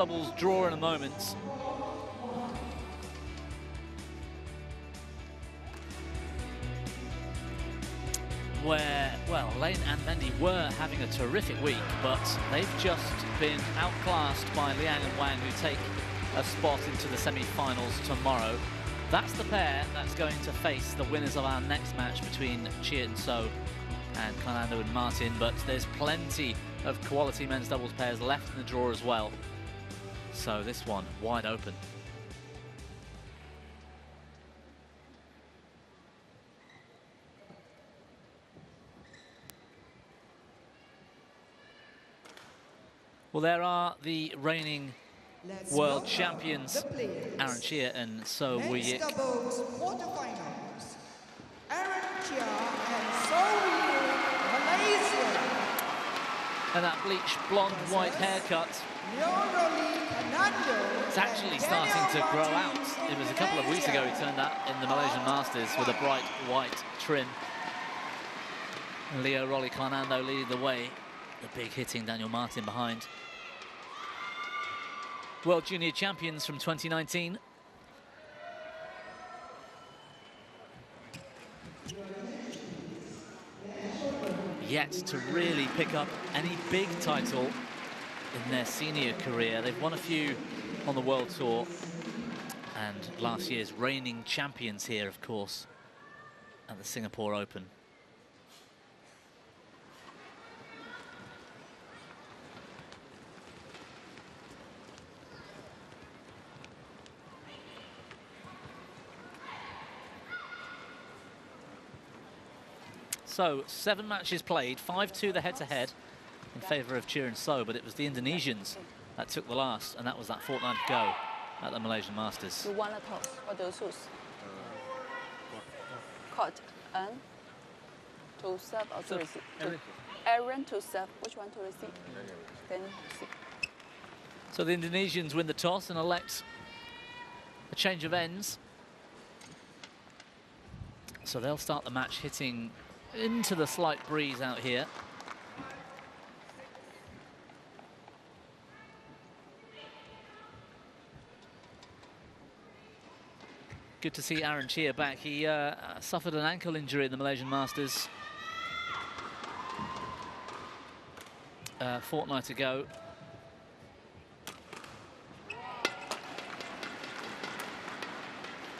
doubles draw in a moment. Where, well, Lane and Mendy were having a terrific week, but they've just been outclassed by Liang and Wang, who take a spot into the semi-finals tomorrow. That's the pair that's going to face the winners of our next match between Chia and So and Carnando and Marthin, but there's plenty of quality men's doubles pairs left in the draw as well. So this one wide open. Well, there are the reigning world champions, Chia and So Men's doubles quarterfinals. Chia and So Malaysia. And that bleach blonde white haircut, it's actually starting to grow out. It was a couple of weeks ago he turned that in the Malaysian Masters with a bright white trim. And Leo Rolly Carnando leading the way, the big hitting Daniel Marthin behind. World Junior Champions from 2019. Yet to really pick up any big title in their senior career. They've won a few on the World Tour, and last year's reigning champions here, of course, at the Singapore Open. So 7 matches played, 5-2 the head-to-head in favour of Chia and So, but it was the Indonesians that took the last, and that was that fortnight ago at the Malaysian Masters. You won a toss. What do you choose? Court and to serve or to receive? Aaron to serve. Which one to receive? Then receive. So the Indonesians win the toss and elect a change of ends. So they'll start the match hitting into the slight breeze out here. Good to see Chia back. He suffered an ankle injury in the Malaysian Masters a fortnight ago.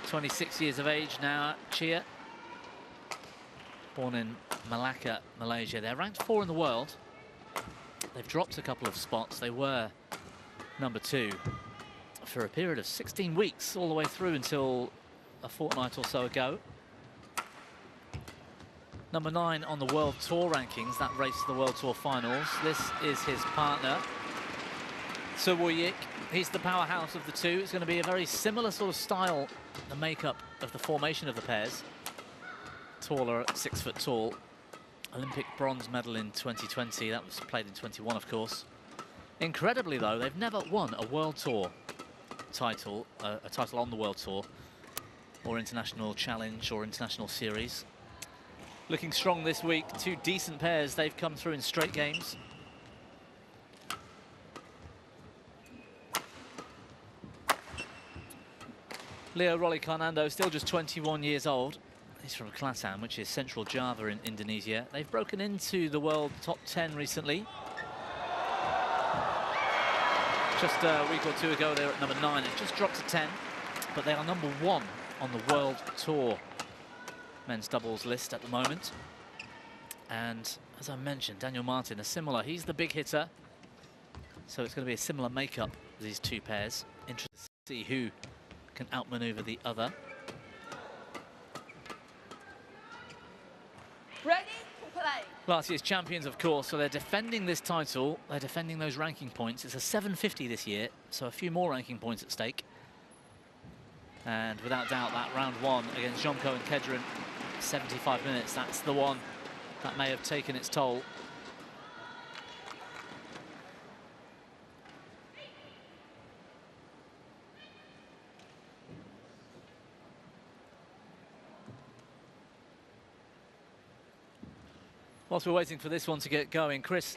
"26 years of age now, Chia. Born in Malacca, Malaysia. They're ranked 4 in the world. They've dropped a couple of spots. They were number 2 for a period of 16 weeks, all the way through until a fortnight or so ago. Number 9 on the World Tour rankings, that race to the World Tour finals. This is his partner, So Yik. He's the powerhouse of the two. It's going to be a very similar sort of style, the makeup of the formation of the pairs. Taller, 6 foot tall. Olympic bronze medal in 2020. That was played in 21, of course. Incredibly, though, they've never won a World Tour title, a title on the World Tour, or International Challenge, or International Series. Looking strong this week. 2 decent pairs. They've come through in straight games. Leo Rolly Carnando, still just 21 years old. He's from Kelantan, which is Central Java in Indonesia. They've broken into the world top 10 recently. Just a week or 2 ago, they were at number 9. It's just dropped to 10, but they are number 1 on the World Tour men's doubles list at the moment. And as I mentioned, Daniel Marthin, a similar, he's the big hitter. So it's going to be a similar makeup, these 2 pairs. Interesting to see who can outmaneuver the other. Ready to play. Last year's champions, of course, so they're defending this title. They're defending those ranking points. It's a 750 this year, so a few more ranking points at stake. And without doubt, that round 1 against Jomko and Kedren, 75 minutes, that's the one that may have taken its toll. Whilst we're waiting for this one to get going, Chris,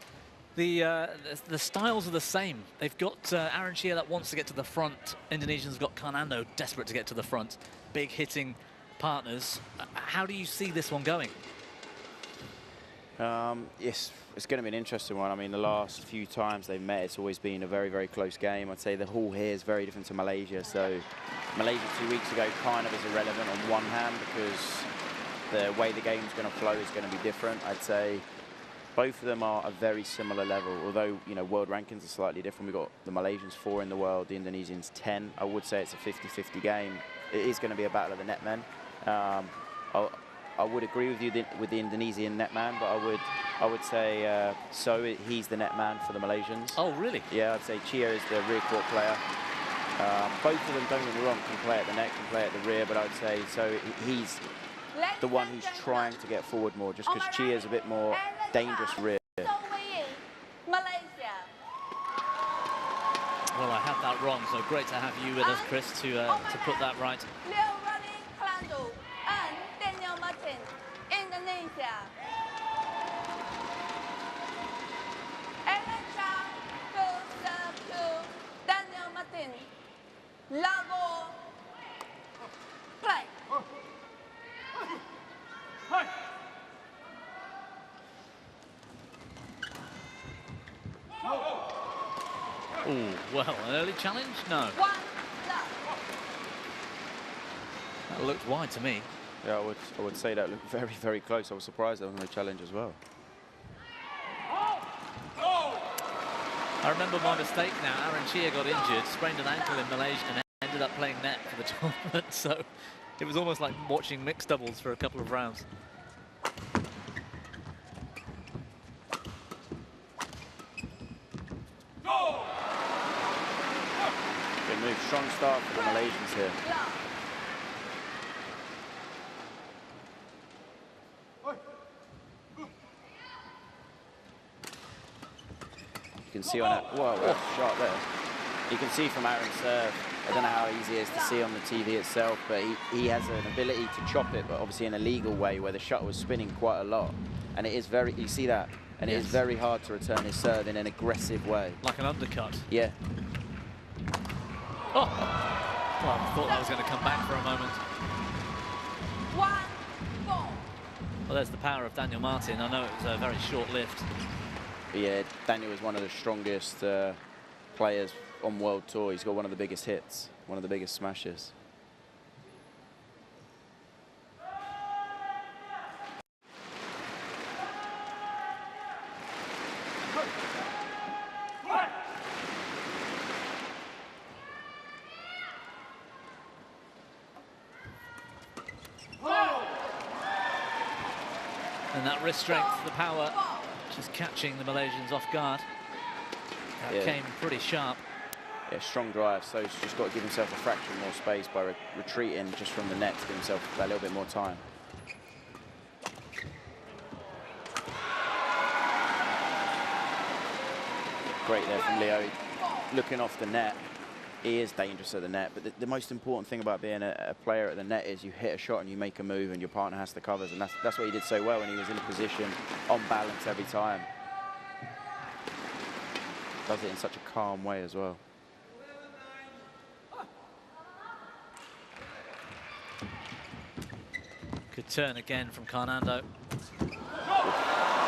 The styles are the same. They've got Aaron Chia that wants to get to the front. Indonesians got Carnando desperate to get to the front. Big hitting partners. How do you see this one going? Yes, it's going to be an interesting one. I mean, the last few times they've met, it's always been a very, very close game. I'd say the hall here is very different to Malaysia. So Malaysia 2 weeks ago kind of is irrelevant on one hand because the way the game's going to flow is going to be different. I'd say both of them are a very similar level, although, you know, world rankings are slightly different. We've got the Malaysians 4 in the world, the Indonesians 10. I would say it's a 50-50 game. It is going to be a battle of the netmen. I would agree with you with the Indonesian netman, but I would say he's the netman for the Malaysians. Oh, really? Yeah, I'd say Chia is the rear court player. Both of them, don't get me wrong, can play at the net, can play at the rear, but I'd say he's the one who's trying to get forward more, just because Chia's a bit more dangerous rear. Well, I had that wrong, so great to have you with us, Chris, to put that right. Carnando and Marthin, Indonesia. Marthin. Level. Play. Ooh, well, an early challenge? No. That looked wide to me. Yeah, I would say that looked very, very close. I was surprised there was no challenge as well. I remember my mistake now. Aaron Chia got injured, sprained an ankle in Malaysia and ended up playing net for the tournament. So it was almost like watching mixed doubles for a couple of rounds. Good move. Strong start for the Malaysians here. You can see on that, whoa, that's a shot there. You can see from Aaron's serve, I don't know how easy it is to see on the TV itself, but he has an ability to chop it, but obviously in a legal way where the shot was spinning quite a lot. And it is very, you see that? And it is very hard to return his serve in an aggressive way. Like an undercut. Yeah. Oh! Well, I thought that was going to come back for a moment. 1-4. Well, there's the power of Daniel Marthin. I know it was a very short lift. Yeah, Daniel is one of the strongest players on World Tour. He's got one of the biggest hits, one of the biggest smashes. And that wrist strength, the power, just catching the Malaysians off guard. That came pretty sharp. Yeah, strong drive, so he's just got to give himself a fraction more space by retreating just from the net to give himself that little bit more time. Great there from Leo. Looking off the net, he is dangerous at the net, but the most important thing about being a player at the net is you hit a shot and you make a move and your partner has to cover, and that's what he did so well, and he was in position, on balance every time. Does it in such a calm way as well. Good turn again from Carnando.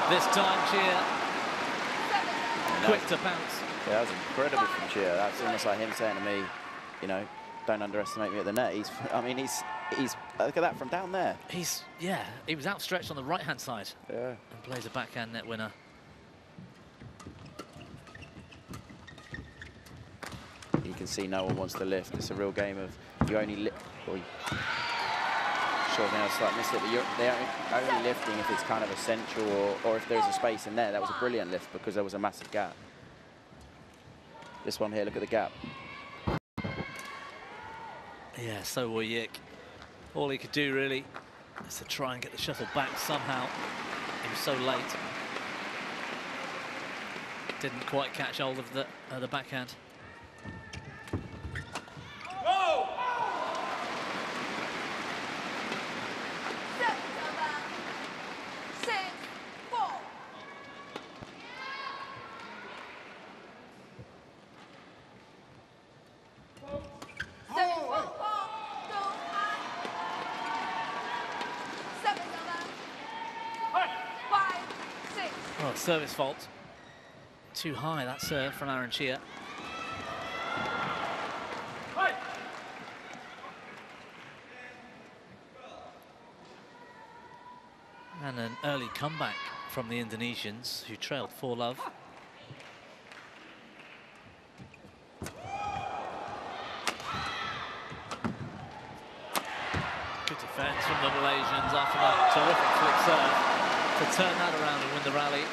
This time, Chia, quick to bounce. Yeah, that was incredible from Chia. That's almost like him saying to me, you know, don't underestimate me at the net. I mean, he's look at that from down there. He was outstretched on the right-hand side. Yeah. And plays a backhand net winner. You can see no one wants to lift. It's a real game of you only lift. Sure thing else like missed it, but they're only lifting if it's kind of essential or if there's a space in there. That was a brilliant lift because there was a massive gap. This one here, look at the gap. Yeah, so will Yik. All he could do really is to try and get the shuttle back somehow. He was so late. Didn't quite catch hold of the backhand. service fault. Too high, that serve from Aaron Chia. And an early comeback from the Indonesians, who trailed 4-love. Good defence from the Malaysians after that terrific flick serve to turn that around and win the rally.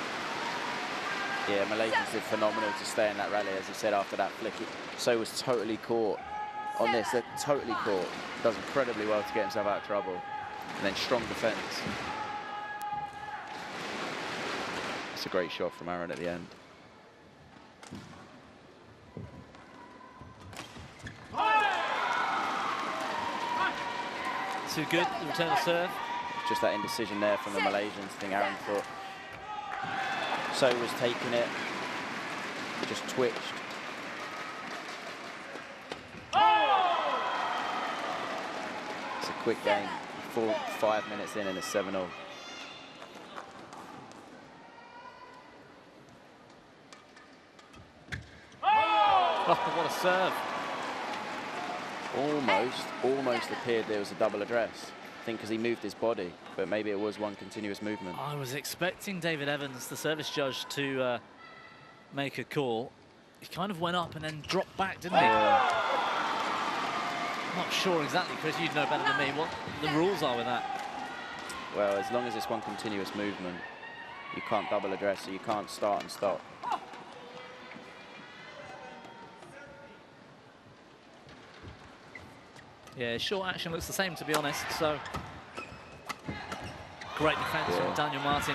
Yeah, Malaysians did phenomenal to stay in that rally, as you said, after that flick. So was totally caught on this. They're totally caught. Does incredibly well to get himself out of trouble. And then strong defence. It's a great shot from Aaron at the end. Too good, the return of serve. Just that indecision there from the Malaysians. I think Aaron thought So was taking it, just twitched. It's a quick game, 5 minutes in and it's 7-0. Oh, what a serve. Almost appeared there was a double address. I think because he moved his body, but maybe it was one continuous movement. I was expecting David Evans, the service judge, to make a call. He kind of went up and then dropped back, didn't he? Not sure exactly, Chris, you'd know better than me what the rules are with that. Well, as long as it's one continuous movement, you can't double address, so you can't start and stop. Yeah, short action looks the same, to be honest, so great defense from Daniel Marthin.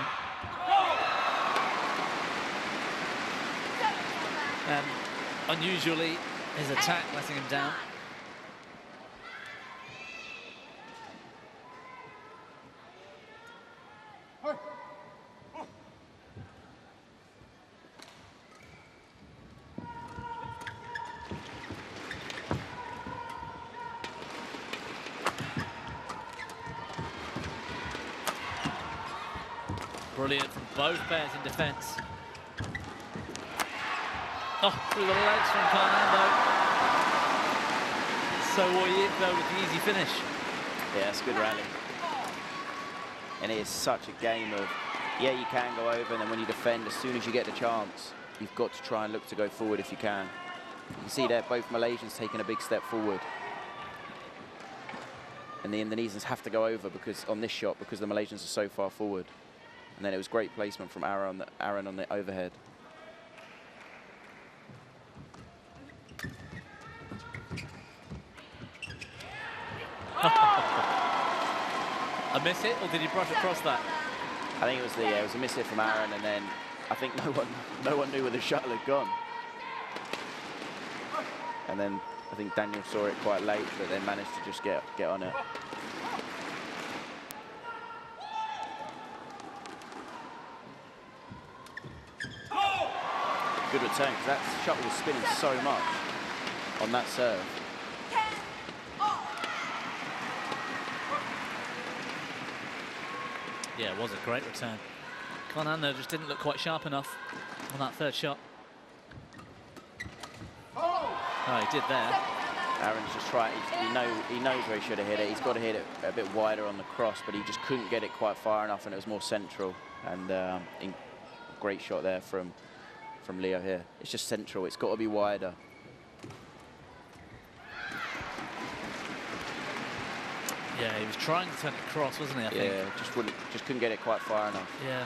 And unusually, his attack letting him down. Brilliant from both pairs in defence. Oh, through the legs from Carnando. So though with the easy finish. Yeah, it's a good rally. And it is such a game of, yeah, you can go over, and then when you defend, as soon as you get the chance, you've got to try and look to go forward if you can. You can see there, both Malaysians taking a big step forward. And the Indonesians have to go over because on this shot, because the Malaysians are so far forward. And then it was great placement from Aaron on the overhead. A miss hit, or did he brush across that? I think it was a miss hit from Aaron, and then I think no one knew where the shuttle had gone. And then I think Daniel saw it quite late, but then managed to just get on it. Good return, because that shuttle was spinning so much on that serve. Yeah, it was a great return. Carnando just didn't look quite sharp enough on that third shot. Oh, he did there. Aaron's just trying, he knows where he should have hit it. He's got to hit it a bit wider on the cross, but he just couldn't get it quite far enough, and it was more central. And great shot there from Leo here. It's just central, it's got to be wider. Yeah, he was trying to turn it across, wasn't he, I think? Yeah, just couldn't get it quite far enough. Yeah.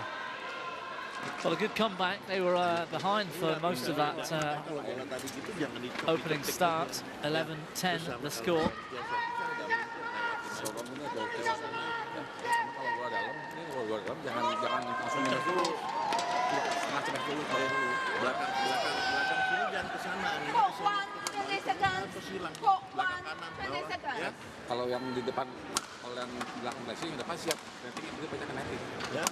Well, a good comeback. They were behind for most of that opening start. 11-10 the score. Kalau yang di depan, kalau yang belakang flashing yang depan siap, nanti itu banyak netting. Ya.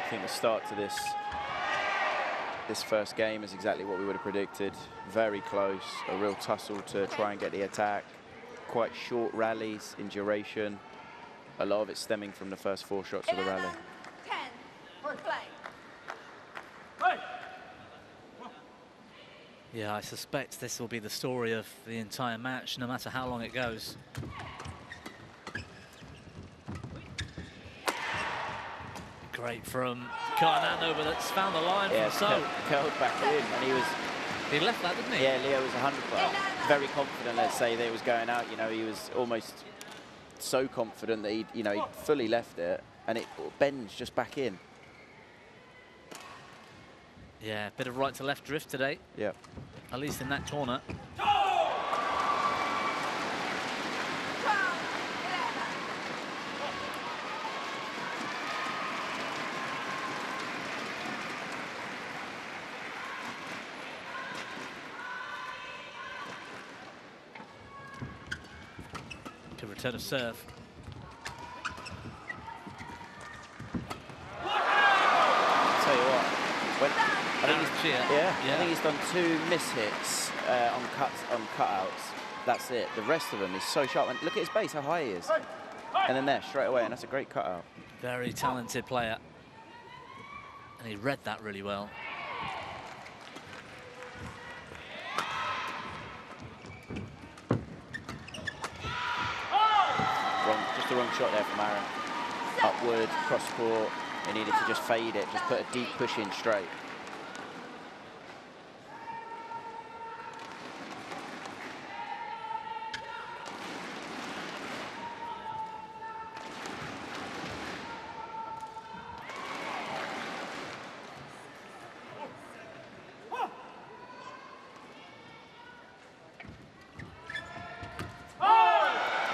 I think the start to this first game is exactly what we would have predicted. Very close, a real tussle to try and get the attack. Quite short rallies in duration. A lot of it stemming from the first 4 shots of the rally. 10, play. Yeah, I suspect this will be the story of the entire match, no matter how long it goes. Great from Carnando, but it's found the line Yeah, from So. curled back in, and He left that, didn't he? yeah, Leo was 100, very confident, let's say, that it was going out. You know, he was almost so confident that he fully left it, and it bends just back in. Yeah, bit of right to left drift today. Yeah. At least in that corner. Good return of serve. Tell you what, I think he's, Chia. I think he's done 2 miss hits on cutouts. That's it. The rest of them is so sharp. And look at his base, how high he is. And then there, straight away, and that's a great cutout. Very talented player. And he read that really well. Just the wrong shot there from Aaron. Upward, cross court. He needed to just fade it, just put a deep push in straight.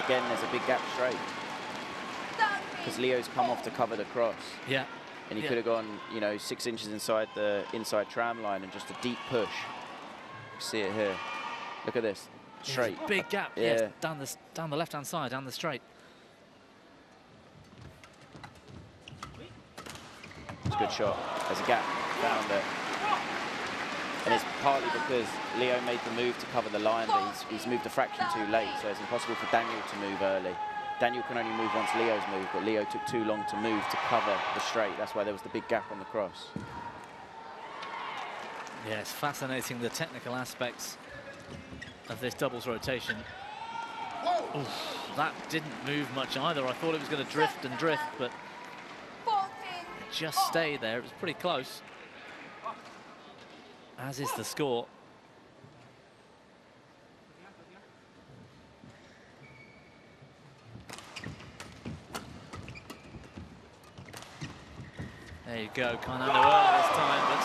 Again, there's a big gap straight. Because Leo's come off to cover the cross. Yeah. And he could have gone, 6 inches inside the inside tram line and just a deep push. See it here. Look at this. Straight. Yeah, big gap. Yeah. Yes, down the left-hand side, down the straight. It's a good shot. There's a gap. Found it. And it's partly because Leo made the move to cover the line, but he's moved a fraction too late, so it's impossible for Daniel to move early. Daniel can only move once Leo's moved, but Leo took too long to move to cover the straight. That's why there was the big gap on the cross. Yeah, it's fascinating, the technical aspects of this doubles rotation. Oof, that didn't move much either. I thought it was going to drift and drift, but it just stayed there. It was pretty close, as is the score. There you go, Carnando early this time, but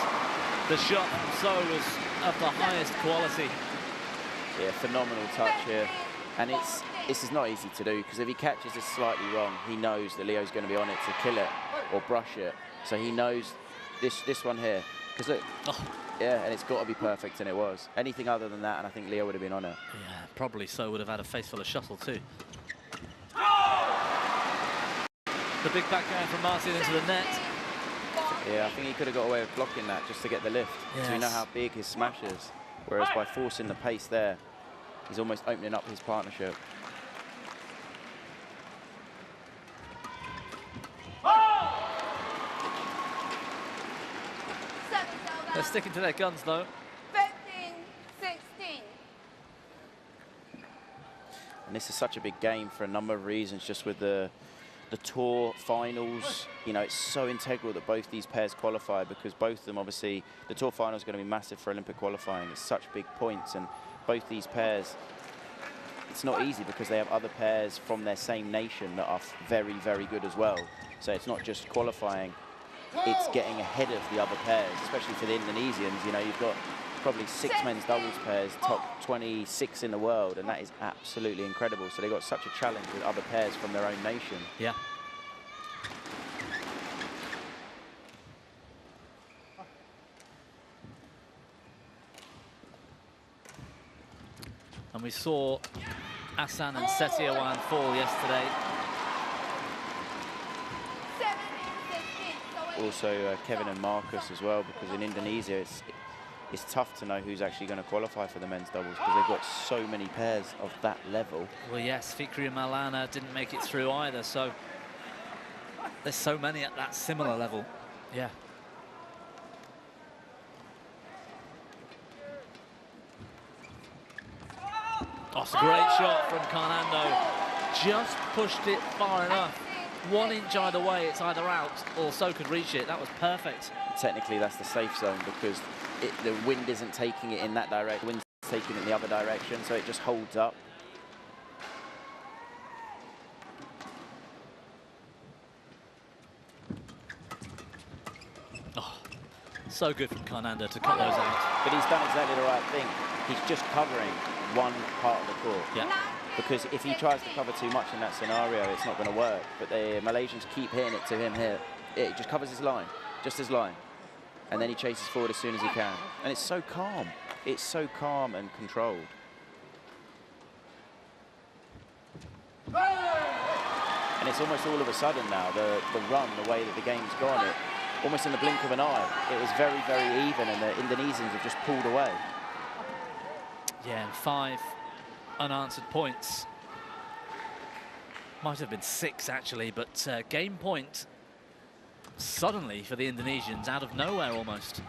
the shot from So was of the highest quality. Yeah, phenomenal touch here. And this is not easy to do, because if he catches this slightly wrong, he knows that Leo's going to be on it to kill it or brush it. So he knows this one here. Because look, yeah, and it's got to be perfect, and it was. Anything other than that, and I think Leo would have been on it. Yeah, probably So would have had a face full of shuttle too. The big backhand from Marthin into the net. Yeah, I think he could have got away with blocking that just to get the lift. Yes. So we know how big his smash is. Whereas by forcing the pace there, he's almost opening up his partnership. They're sticking to their guns though. 15-16. And this is such a big game for a number of reasons, just with the tour finals. It's so integral that both these pairs qualify, because both of them, obviously, the tour final is going to be massive for Olympic qualifying. It's such big points, and both these pairs, it's not easy because they have other pairs from their same nation that are very, very good as well. So it's not just qualifying, it's getting ahead of the other pairs, especially for the Indonesians. You've got probably 6 men's doubles pairs, top 26 in the world, and that is absolutely incredible. So they've got such a challenge with other pairs from their own nation. Yeah. And we saw Asan and Setiawan fall yesterday. 17-16. also Kevin and Marcus as well, because in Indonesia it's tough to know who's actually going to qualify for the men's doubles because they've got so many pairs of that level. Well, yes, Fikri and Maulana didn't make it through either, so there's so many at that similar level. Yeah. Oh, it's a great shot from Carnando. Just pushed it far enough. 1 inch either way, it's either out or So could reach it. That was perfect. Technically, that's the safe zone because the wind isn't taking it in that direction. The wind's taking it in the other direction, so it just holds up. Oh, so good from Carnando to cut those out. But he's done exactly the right thing. He's just covering one part of the court. Yeah. Because if he tries to cover too much in that scenario, it's not going to work. But the Malaysians keep hitting it to him here. It just covers his line, just his line. And then he chases forward as soon as he can. And it's so calm. It's so calm and controlled. And it's almost all of a sudden now, the run, the way that the game's gone, it almost in the blink of an eye. It was very, very even, and the Indonesians have just pulled away. Yeah, and 5 unanswered points. Might have been 6 actually, but game point suddenly for the Indonesians out of nowhere almost.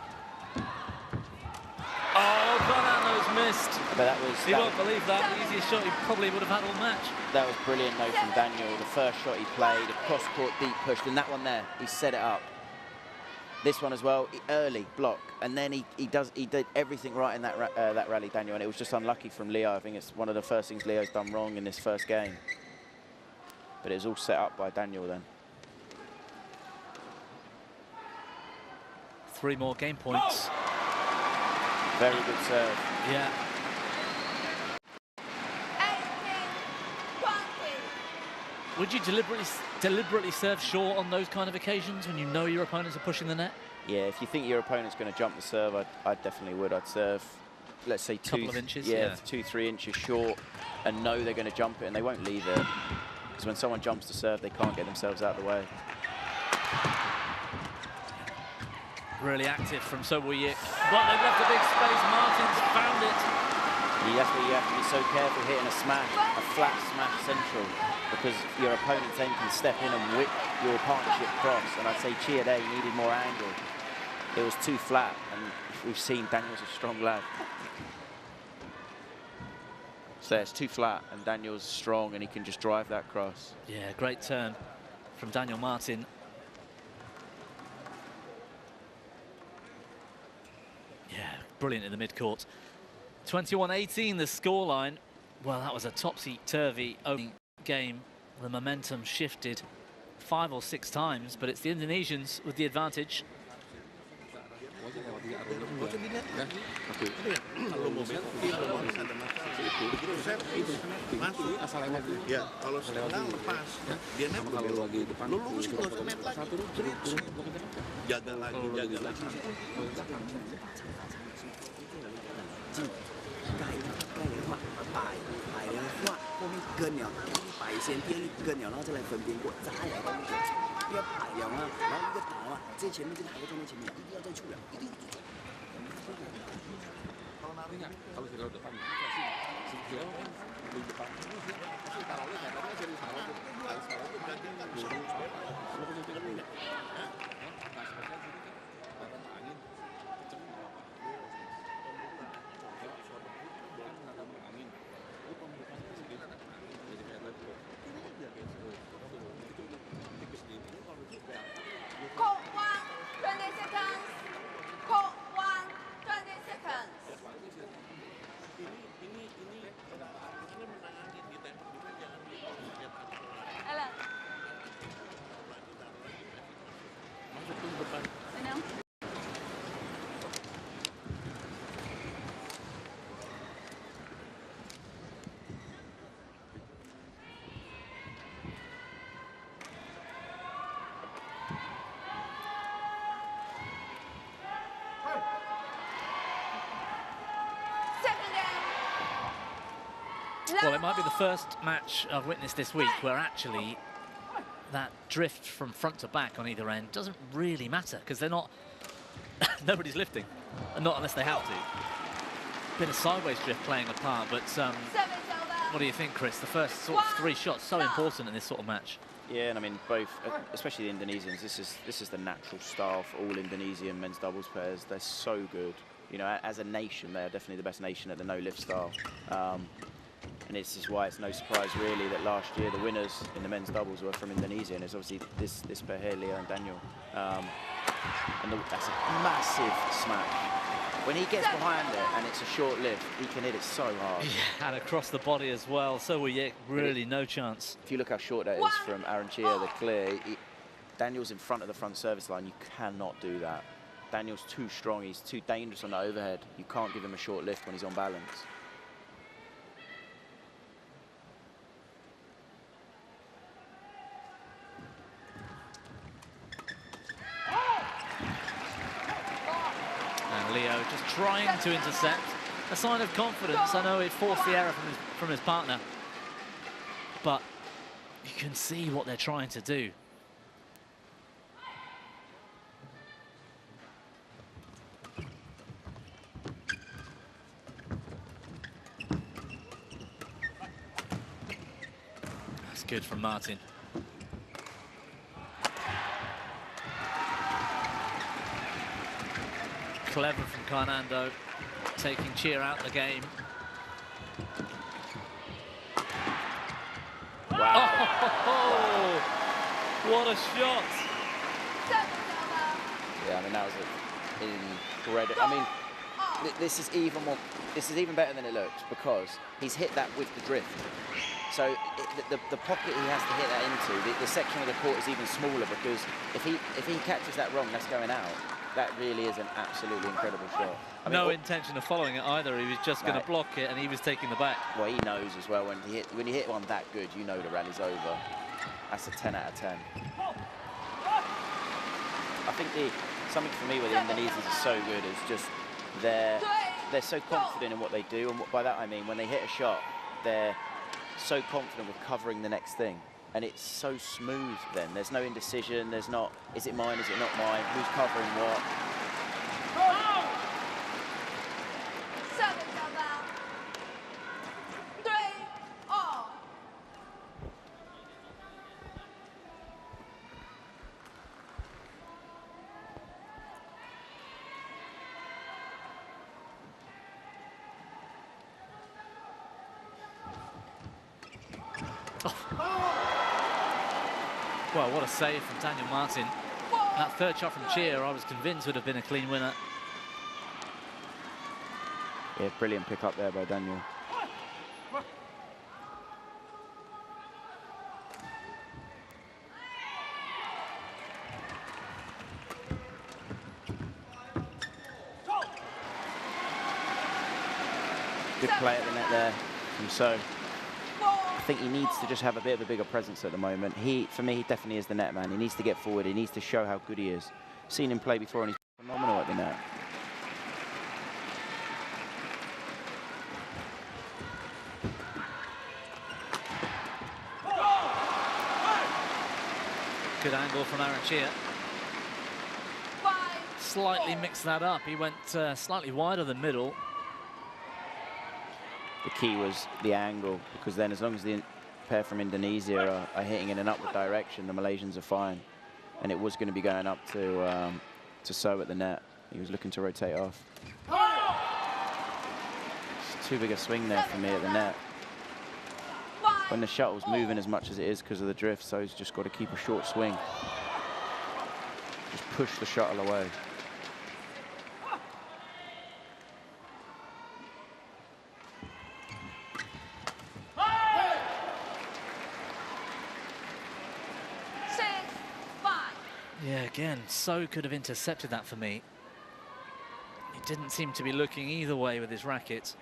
Oh, Carnando's missed. But that was... He won't believe that. The easiest shot he probably would have had all match. That was brilliant though from Daniel. The first shot he played, a cross-court deep push, and that one there, he set it up. This one as well, early block, and then he did everything right in that that rally, Daniel, and it was just unlucky from Leo. I think it's one of the first things Leo's done wrong in this first game. But it was all set up by Daniel then. 3 more game points. Very good serve. Yeah. Would you deliberately serve short on those kind of occasions when you know your opponents are pushing the net? Yeah, if you think your opponent's going to jump the serve, I definitely would. I'd serve, let's say, couple of inches, yeah, 2-3 inches short, and know they're going to jump it, and they won't leave it. Because when someone jumps the serve, they can't get themselves out of the way. Really active from So Yik, but they've left a big space. Martin's found it. Yeah, that's where you have to be so careful hitting a smash, a flat smash central, because your opponent then can step in and whip your partnership cross. And I'd say Chia there, he needed more angle. It was too flat, and we've seen Daniel's a strong lad. So it's too flat, and Daniel's strong, and he can just drive that cross. Yeah, great turn from Daniel Martin. Yeah, brilliant in the mid-court. 21-18 the scoreline. Well, that was a topsy-turvy opening game. The momentum shifted 5 or 6 times, but it's the Indonesians with the advantage. Well, it might be the first match I've witnessed this week where actually that drift from front to back on either end doesn't really matter because they're not, nobody's lifting, not unless they have to. Bit of sideways drift playing a part, but what do you think, Chris? The first sort of 3 shots so important in this sort of match. Yeah, and I mean both, especially the Indonesians. This is the natural style for all Indonesian men's doubles players. They're so good. You know, as a nation, they are definitely the best nation at the no-lift style. And it's just why it's no surprise, really, that last year the winners in the men's doubles were from Indonesia, and it's obviously this pair here, Leo and Daniel. That's a massive smash. When he gets behind it and it's a short lift, he can hit it so hard. Yeah, and across the body as well. So will Yik, really no chance. If you look how short that is from Chia, the clear, Daniel's in front of the front service line. You cannot do that. Daniel's too strong. He's too dangerous on the overhead. You can't give him a short lift when he's on balance. Leo just trying to intercept. A sign of confidence. I know he forced the error from his partner, but you can see what they're trying to do. That's good from Marthin. Clever from Carnando, taking Chia out of the game. Wow. Oh, what a shot. Yeah, I mean, that was incredible. I mean, this is even better than it looks because he's hit that with the drift. So the pocket he has to hit that into, the section of the court is even smaller because if he catches that wrong, that's going out. That really is an absolutely incredible shot. I mean, no intention of following it either. He was just going to block it, and he was taking the back. Well, he knows as well when you hit one that good, you know the rally's over. That's a 10 out of 10. I think something for me where the Indonesians are so good is just they're so confident in what they do, and by that I mean when they hit a shot, they're so confident with covering the next thing. And it's so smooth then. There's no indecision. There's not, is it mine, is it not mine? Who's covering what? Well, what a save from Daniel Marthin. That third shot from Chia, I was convinced would have been a clean winner. Yeah, brilliant pick up there by Daniel. Good play at the net there from So. I think he needs to just have a bit of a bigger presence at the moment. For me, he definitely is the net man. He needs to get forward. He needs to show how good he is. Seen him play before, and he's phenomenal at the net. Good angle from Chia. Slightly mixed that up. He went slightly wider than middle. The key was the angle, because then as long as the pair from Indonesia are hitting in an upward direction, the Malaysians are fine. And it was going to be going up to So at the net. He was looking to rotate off. It's too big a swing there for me at the net. When the shuttle's moving as much as it is because of the drift, So's just got to keep a short swing. Just push the shuttle away. Yeah, again, So could have intercepted that for me. He didn't seem to be looking either way with his racket.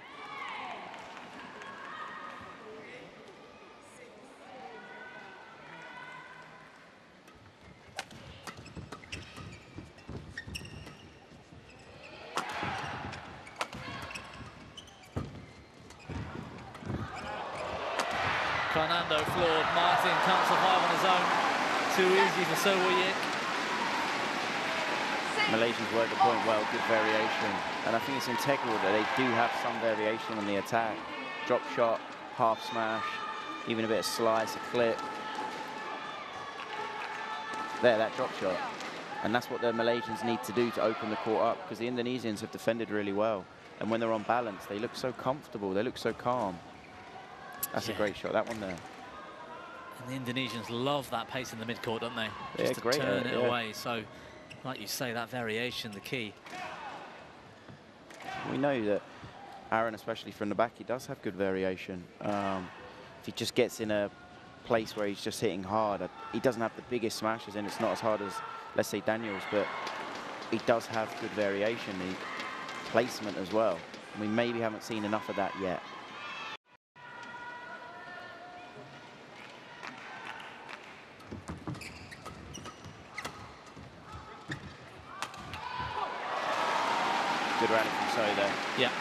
Carnando floored. Marthin can't survive on his own. too easy for So Yik. Malaysians work the point well, good variation. And I think it's integral that they do have some variation on the attack. Drop shot, half smash, even a bit of slice, a clip. There, that drop shot. And that's what the Malaysians need to do to open the court up, because the Indonesians have defended really well. And when they're on balance, they look so comfortable, they look so calm. That's a great shot, that one there. And the Indonesians love that pace in the midcourt, don't they? Yeah, Just to great, turn it away. So, like you say, that variation, the key. We know that Aaron, especially from the back, he does have good variation. If he just gets in a place where he's just hitting hard, he doesn't have the biggest smashes, and it's not as hard as, let's say, Daniel's, but he does have good variation, the placement as well. We maybe haven't seen enough of that yet. Good rally from So there. Yeah.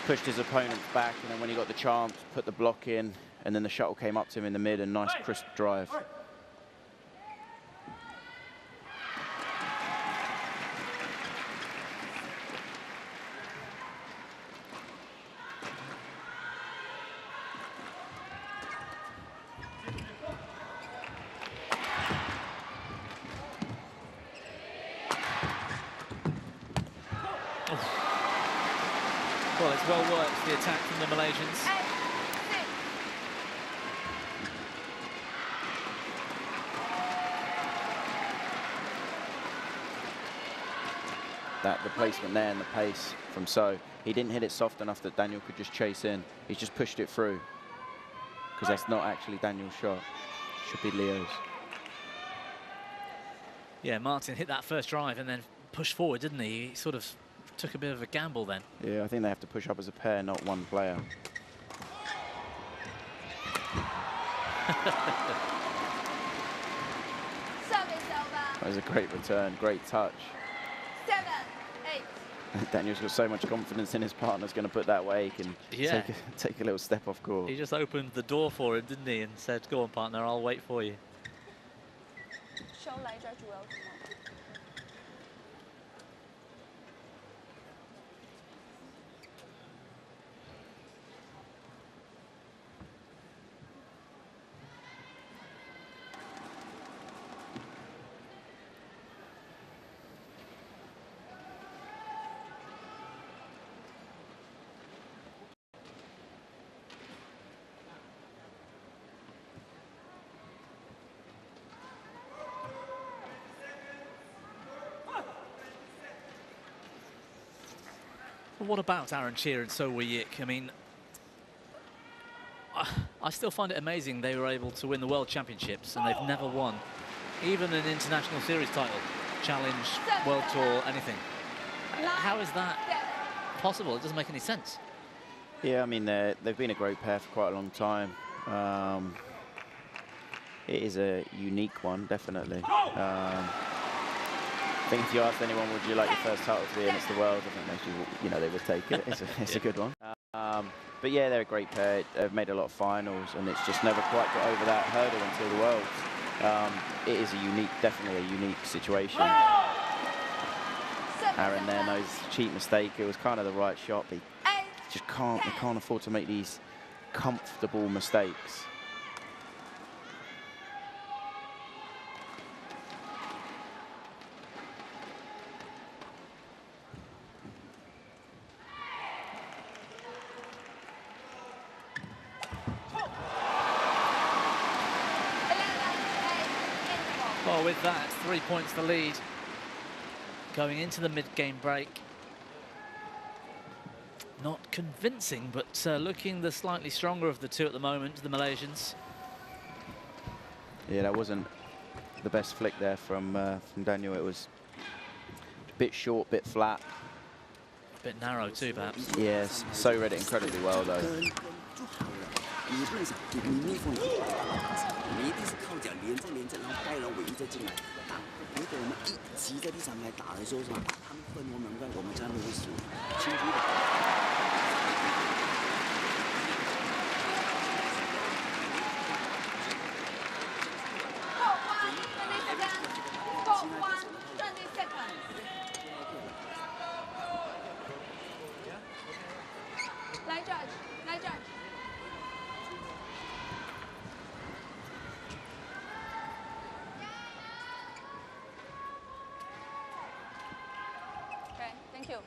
Pushed his opponents back, and then when he got the chance, put the block in, and then the shuttle came up to him in the mid, and nice crisp drive. Well, it's well worked, the attack from the Malaysians. The placement there and the pace from So. He didn't hit it soft enough that Daniel could just chase in. He's just pushed it through, because that's not actually Daniel's shot. Should be Leo's. Yeah, Marthin hit that first drive and then pushed forward, didn't he? He sort of took a bit of a gamble then. Yeah, I think they have to push up as a pair, not one player. That was a great return, great touch. 7, 8. Daniel's got so much confidence in his partner's going to put that way. He can take a little step off court. He just opened the door for him, didn't he? And said, go on, partner, I'll wait for you. Well, what about Aaron Chia and So Yik? I mean, I still find it amazing they were able to win the World Championships and they've never won even an international series title, challenge, World Tour, anything. How is that possible? It doesn't make any sense. Yeah, I mean, they've been a great pair for quite a long time. It is a unique one, definitely. I think if you asked anyone, would you like your first title to be, and it's the world, I think most people, they would take it. It's a good one. But yeah, they're a great pair. They've made a lot of finals, and it's just never quite got over that hurdle until the Worlds. It is definitely a unique situation. Aaron there knows cheap mistake. It was kind of the right shot, but he just can't afford to make these comfortable mistakes. Well, with that, 3 points the lead going into the mid-game break. Not convincing, but looking the slightly stronger of the two at the moment, the Malaysians. Yeah, that wasn't the best flick there from Daniel. It was a bit short, bit flat. A bit narrow too, perhaps. Yes, So read it incredibly well, though. 你不能想，你逆风，你一定是靠脚连着，然后带了尾翼再进来。如果我们一骑在地上来打的时候，是吧？他们分我们乱，我们这样都会输。清楚的。Thank you.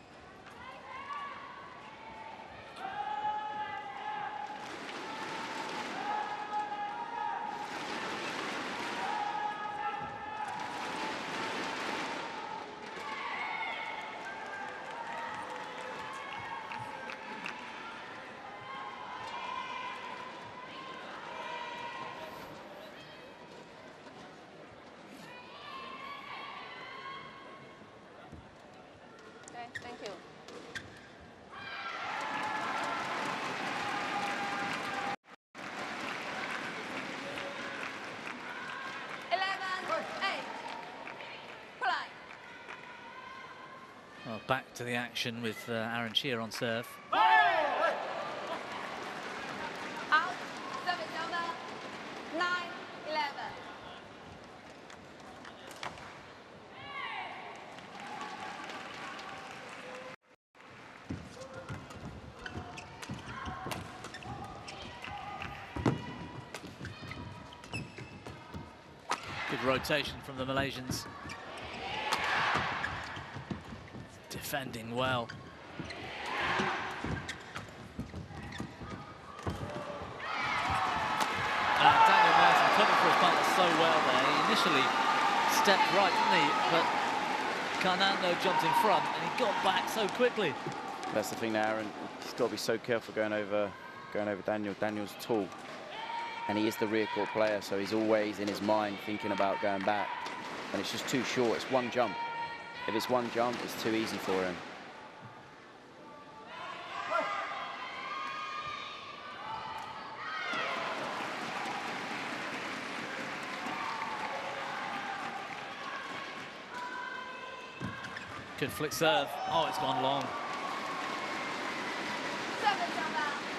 Thank you. Well, back to the action with Chia on serve. Out. Service number 9-11. Good rotation from the Malaysians. Defending well. Daniel Marthin covered for his partner so well there. He initially stepped right, didn't he? But Carnando jumped in front and he got back so quickly. That's the thing now, Aaron. He's got to be so careful going over Daniel. Daniel's tall, and he is the rear court player, so he's always in his mind thinking about going back. And it's just too short. It's one jump. If it's one jump, it's too easy for him. Good flick serve. Oh, it's gone long.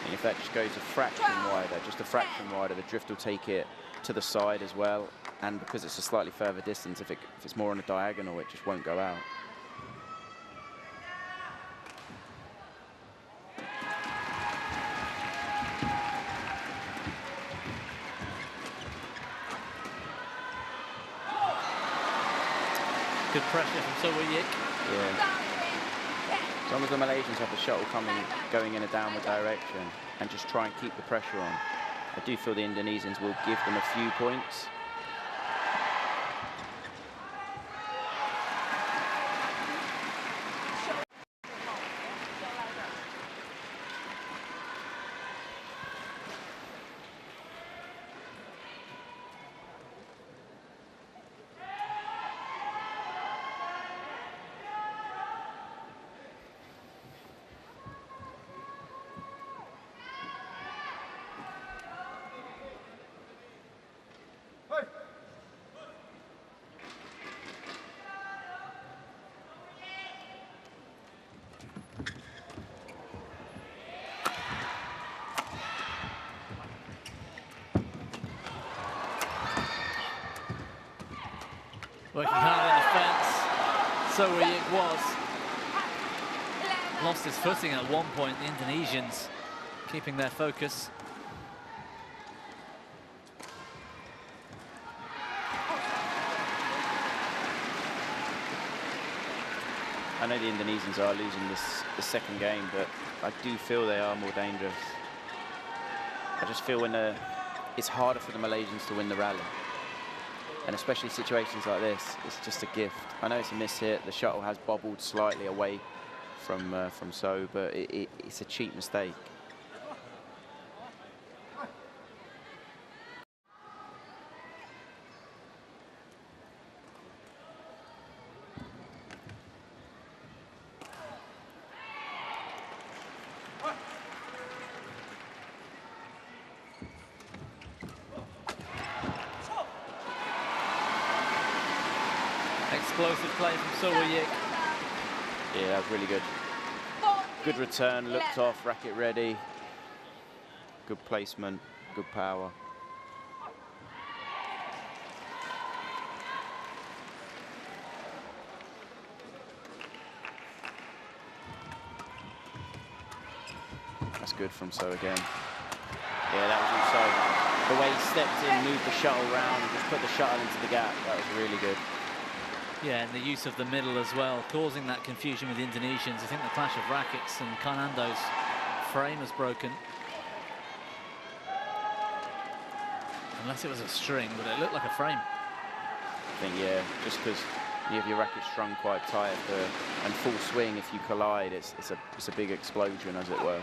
And if that just goes a fraction wider, just a fraction wider, the drift will take it to the side as well. And because it's a slightly further distance, if it's more on a diagonal, it just won't go out. Good pressure from Sudirman. Yeah. As long as the Malaysians have the shuttle going in a downward direction and just try and keep the pressure on, I do feel the Indonesians will give them a few points. Working hard in defence. Sudirman was. Lost his footing at one point, the Indonesians keeping their focus. I know the Indonesians are losing the second game, but I do feel they are more dangerous. I just feel it's harder for the Malaysians to win the rally. And especially situations like this, it's just a gift. I know it's a miss hit. The shuttle has bobbled slightly away from So, but it's a cheap mistake. Explosive play from Sudirman. Yeah, that was really good. Good return, looked off, racket ready. Good placement, good power. That's good from So again. Yeah, that was also the way he stepped in, moved the shuttle round, and just put the shuttle into the gap. That was really good. Yeah, and the use of the middle as well, causing that confusion with the Indonesians. I think the clash of rackets and Carnando's frame has broken. Unless it was a string, but it looked like a frame. I think, yeah, just because you have your racket strung quite tight and full swing, if you collide, it's a big explosion, as it were.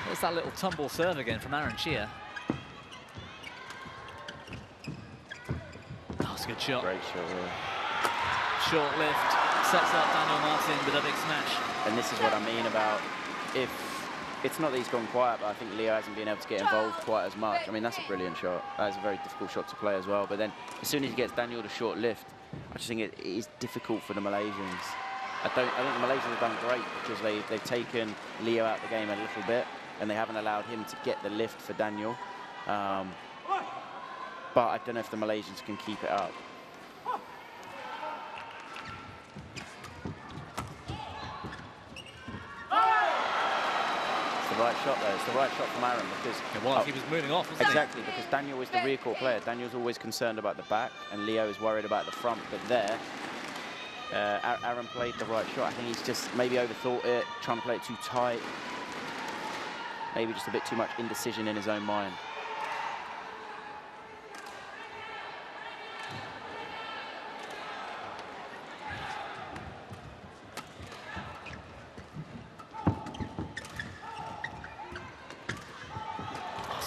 There's that little tumble serve again from Chia. That's a good shot. Great shot, yeah. Short lift, sets up Daniel Marthin with a big smash. And this is what I mean about, if it's not that he's gone quiet, but I think Leo hasn't been able to get involved quite as much. I mean, that's a brilliant shot. That is a very difficult shot to play as well. But then as soon as he gets Daniel the short lift, I just think it is difficult for the Malaysians. I think the Malaysians have done great because they've taken Leo out the game a little bit and they haven't allowed him to get the lift for Daniel. But I don't know if the Malaysians can keep it up. It's the right shot though. It's the right shot from Aaron because he was moving off, wasn't exactly, because Daniel is the rear court player. Daniel's always concerned about the back, and Leo is worried about the front. But there, Aaron played the right shot. I think he's just maybe overthought it, trying to play it too tight. Maybe just a bit too much indecision in his own mind.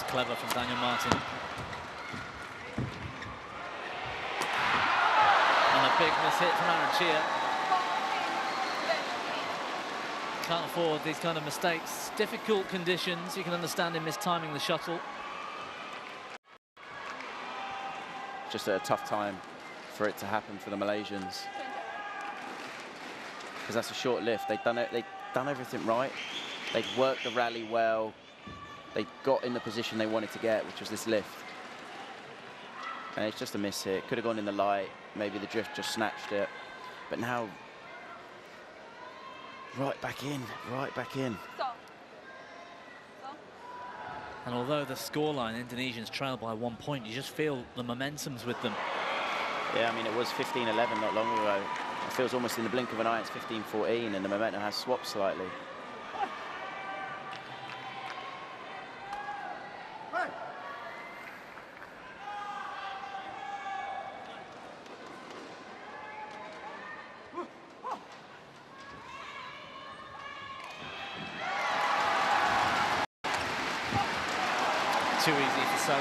Clever from Daniel Marthin. And a big miss hit from Chia. Can't afford these kind of mistakes. Difficult conditions. You can understand him mistiming the shuttle. Just a tough time for it to happen for the Malaysians. Because that's a short lift. They've done everything right. They've worked the rally well. They got in the position they wanted to get, which was this lift. And it's just a miss hit. Could have gone in the light. Maybe the drift just snatched it. But now, right back in, right back in. And although the scoreline, Indonesians trail by 1 point, you just feel the momentum's with them. Yeah, I mean, it was 15-11 not long ago. It feels almost in the blink of an eye, it's 15-14, and the momentum has swapped slightly. Too easy for So.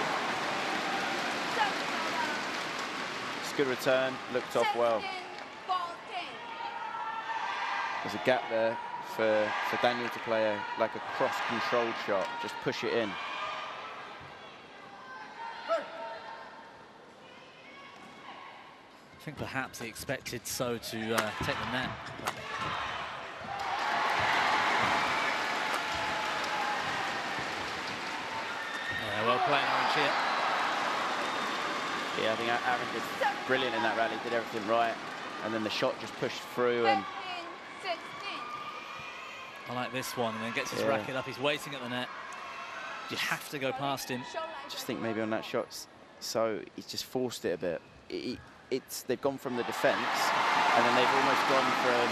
It's a good return, looked off well. There's a gap there for Daniel to play like a cross-controlled shot, just push it in. I think perhaps he expected So to take the net. Well played, Chia. Yeah, I think Aaron did brilliant in that rally, did everything right, and then the shot just pushed through. And I like this one, and then gets his racket up. He's waiting at the net. You have to go past him. Just think maybe on that shot, So he's just forced it a bit. They've gone from the defence, and then they've almost gone from,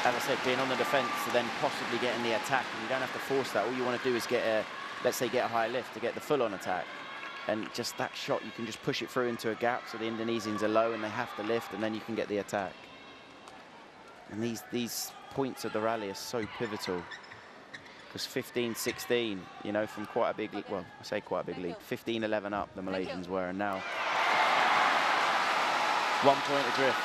as I said, being on the defence to then possibly getting the attack. And you don't have to force that. All you want to do is get a, let's say, get a high lift to get the full-on attack. And just that shot, you can just push it through into a gap, so the Indonesians are low and they have to lift, and then you can get the attack. And these points of the rally are so pivotal. Because 15-16, you know, from quite a big lead, well, I say quite a big lead, 15-11 up the Malaysians were, and now 1 point adrift.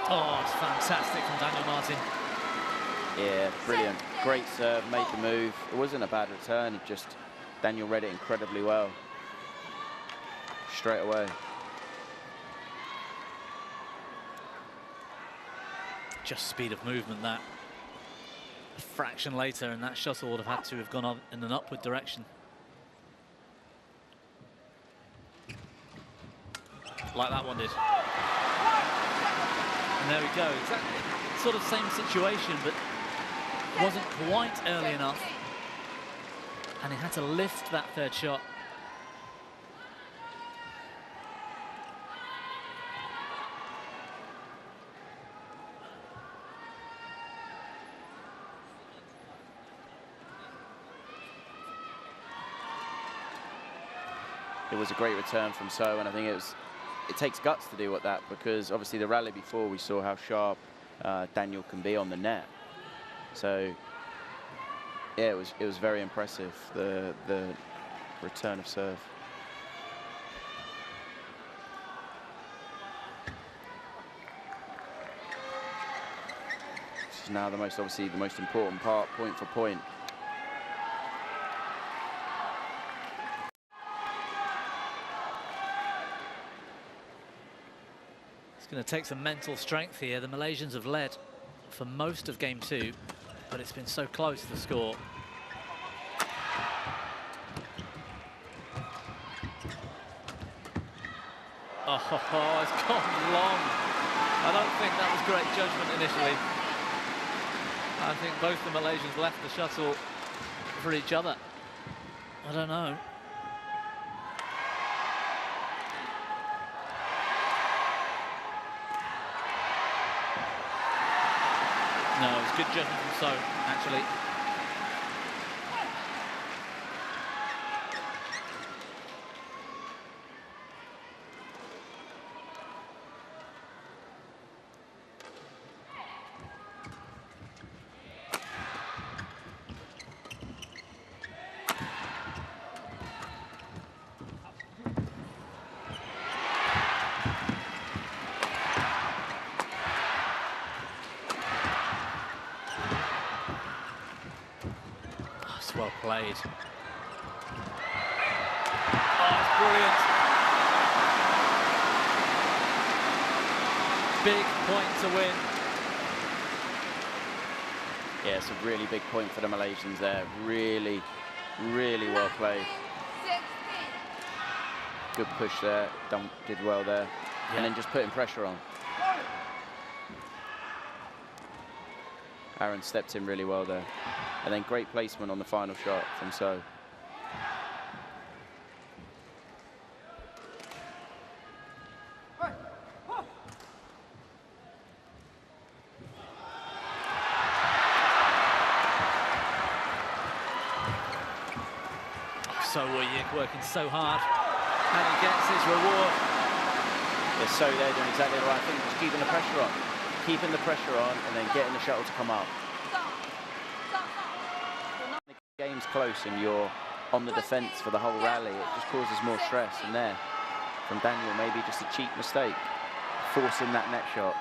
Oh, it's fantastic from Daniel Marthin. Yeah, brilliant. Great serve, made the move. It wasn't a bad return, it just, Daniel read it incredibly well. straight away. Just speed of movement, that. A fraction later, and that shuttle would have had to have gone on in an upward direction. Like that one did. And there we go. Exactly. Sort of same situation, but wasn't quite early enough. And he had to lift that third shot. It was a great return from So, and I think it takes guts to do what that, because obviously the rally before we saw how sharp Daniel can be on the net. So yeah, it was very impressive, the return of serve. This is now the most important part, point for point. It's going to take some mental strength here. The Malaysians have led for most of game 2, but it's been so close, the score. Oh, it's gone long. I don't think that was great judgment initially. I think both the Malaysians left the shuttle for each other. I don't know. No, it was good judgment from So, actually. Well played. Oh, it's brilliant. Big point to win. Yeah, it's a really big point for the Malaysians there. Really, really well played. Good push there. Did well there. Yeah. And then just putting pressure on. Aaron stepped in really well there. And then great placement on the final shot from So. So Yik working so hard, and he gets his reward. Yeah, So they're doing exactly the right thing, just keeping the pressure on. Keeping the pressure on and then getting the shuttle to come up. The game's close and you're on the defence for the whole rally, it just causes more stress. And there, from Daniel, maybe just a cheap mistake, forcing that net shot.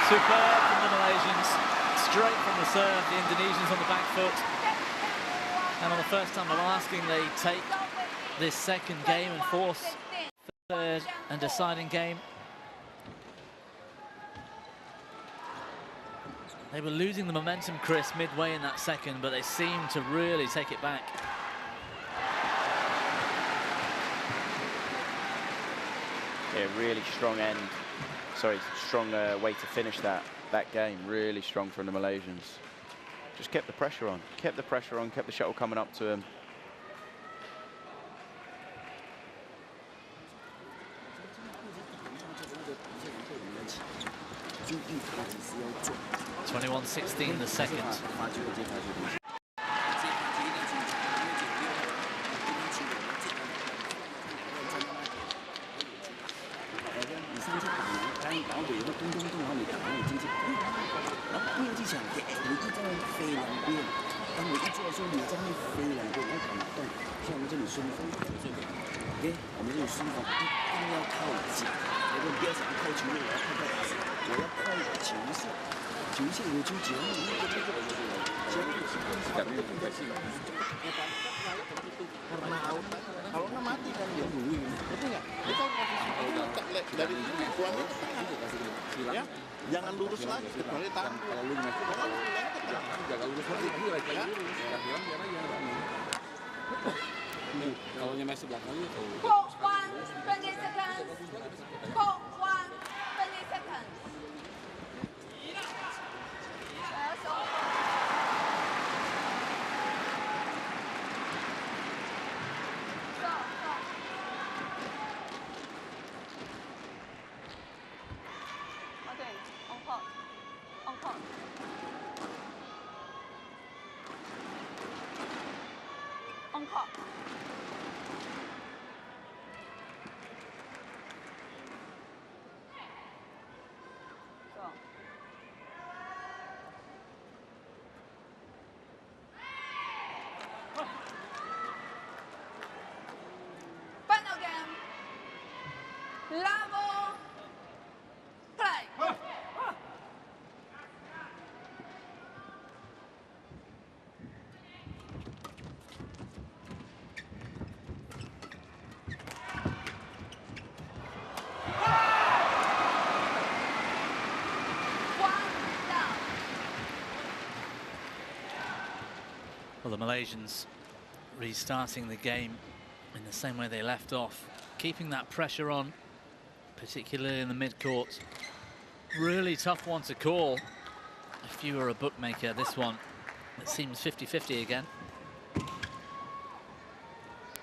Superb from the Malaysians, straight from the serve, the Indonesians on the back foot. And on the first time of asking, they take this second game and force the third and deciding game. They were losing the momentum, Chris, midway in that second, but they seemed to really take it back. Yeah, really strong end. Sorry, strong way to finish that game. Really strong from the Malaysians. Just kept the pressure on, kept the shuttle coming up to him. (21-16) the second. 我要快一点球线，球线有球节目，kalau nggak mati kan dia dulu, betul nggak? Kita dari lingkungannya ya, jangan lurus lagi kecuali tangan. Kalau lu nggak jaga lurus lagi lagi ya. Kalau nyemes sebelah kali itu. Court 1, 20 seconds. Court 1, 20 seconds. That's all. Marthin, on court. On court. On court. Go. Final game. Level. Play. Well, the Malaysians restarting the game in the same way they left off, keeping that pressure on, particularly in the mid-court. Really tough one to call. If you were a bookmaker, this one, it seems 50-50 again.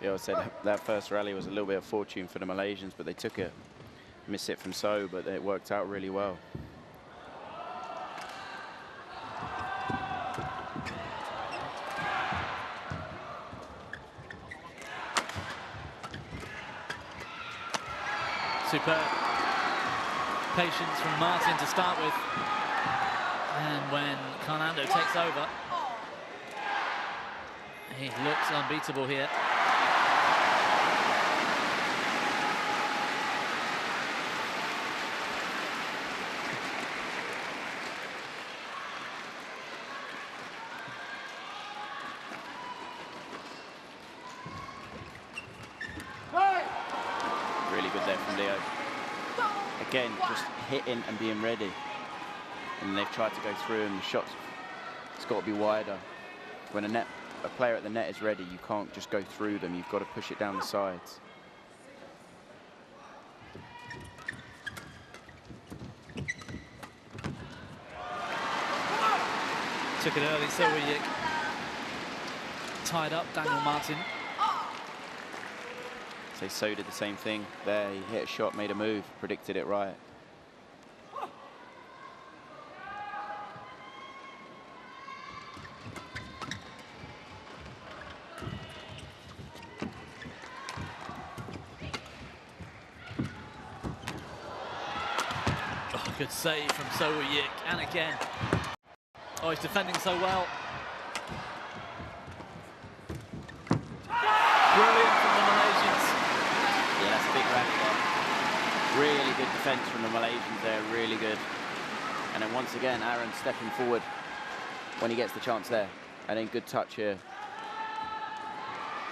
Yeah, I said that first rally was a little bit of fortune for the Malaysians, but they took it, missed it from So, but it worked out really well. Superb patience from Marthin to start with. And when Carnando takes over, he looks unbeatable here. Really good there from Leo. Again, just hitting and being ready. And they've tried to go through and the shots, it's got to be wider. When a player at the net is ready, you can't just go through them, you've got to push it down the sides. Took it early, so we tied up Daniel Marthin. So did the same thing there. He hit a shot, made a move, predicted it right. Oh, good save from So Yik, and again. Oh, he's defending so well. Brilliant from the Malaysians. Yeah, that's a big rally there. Really good defence from the Malaysians there, really good. And then once again, Aaron stepping forward when he gets the chance there. And then good touch here.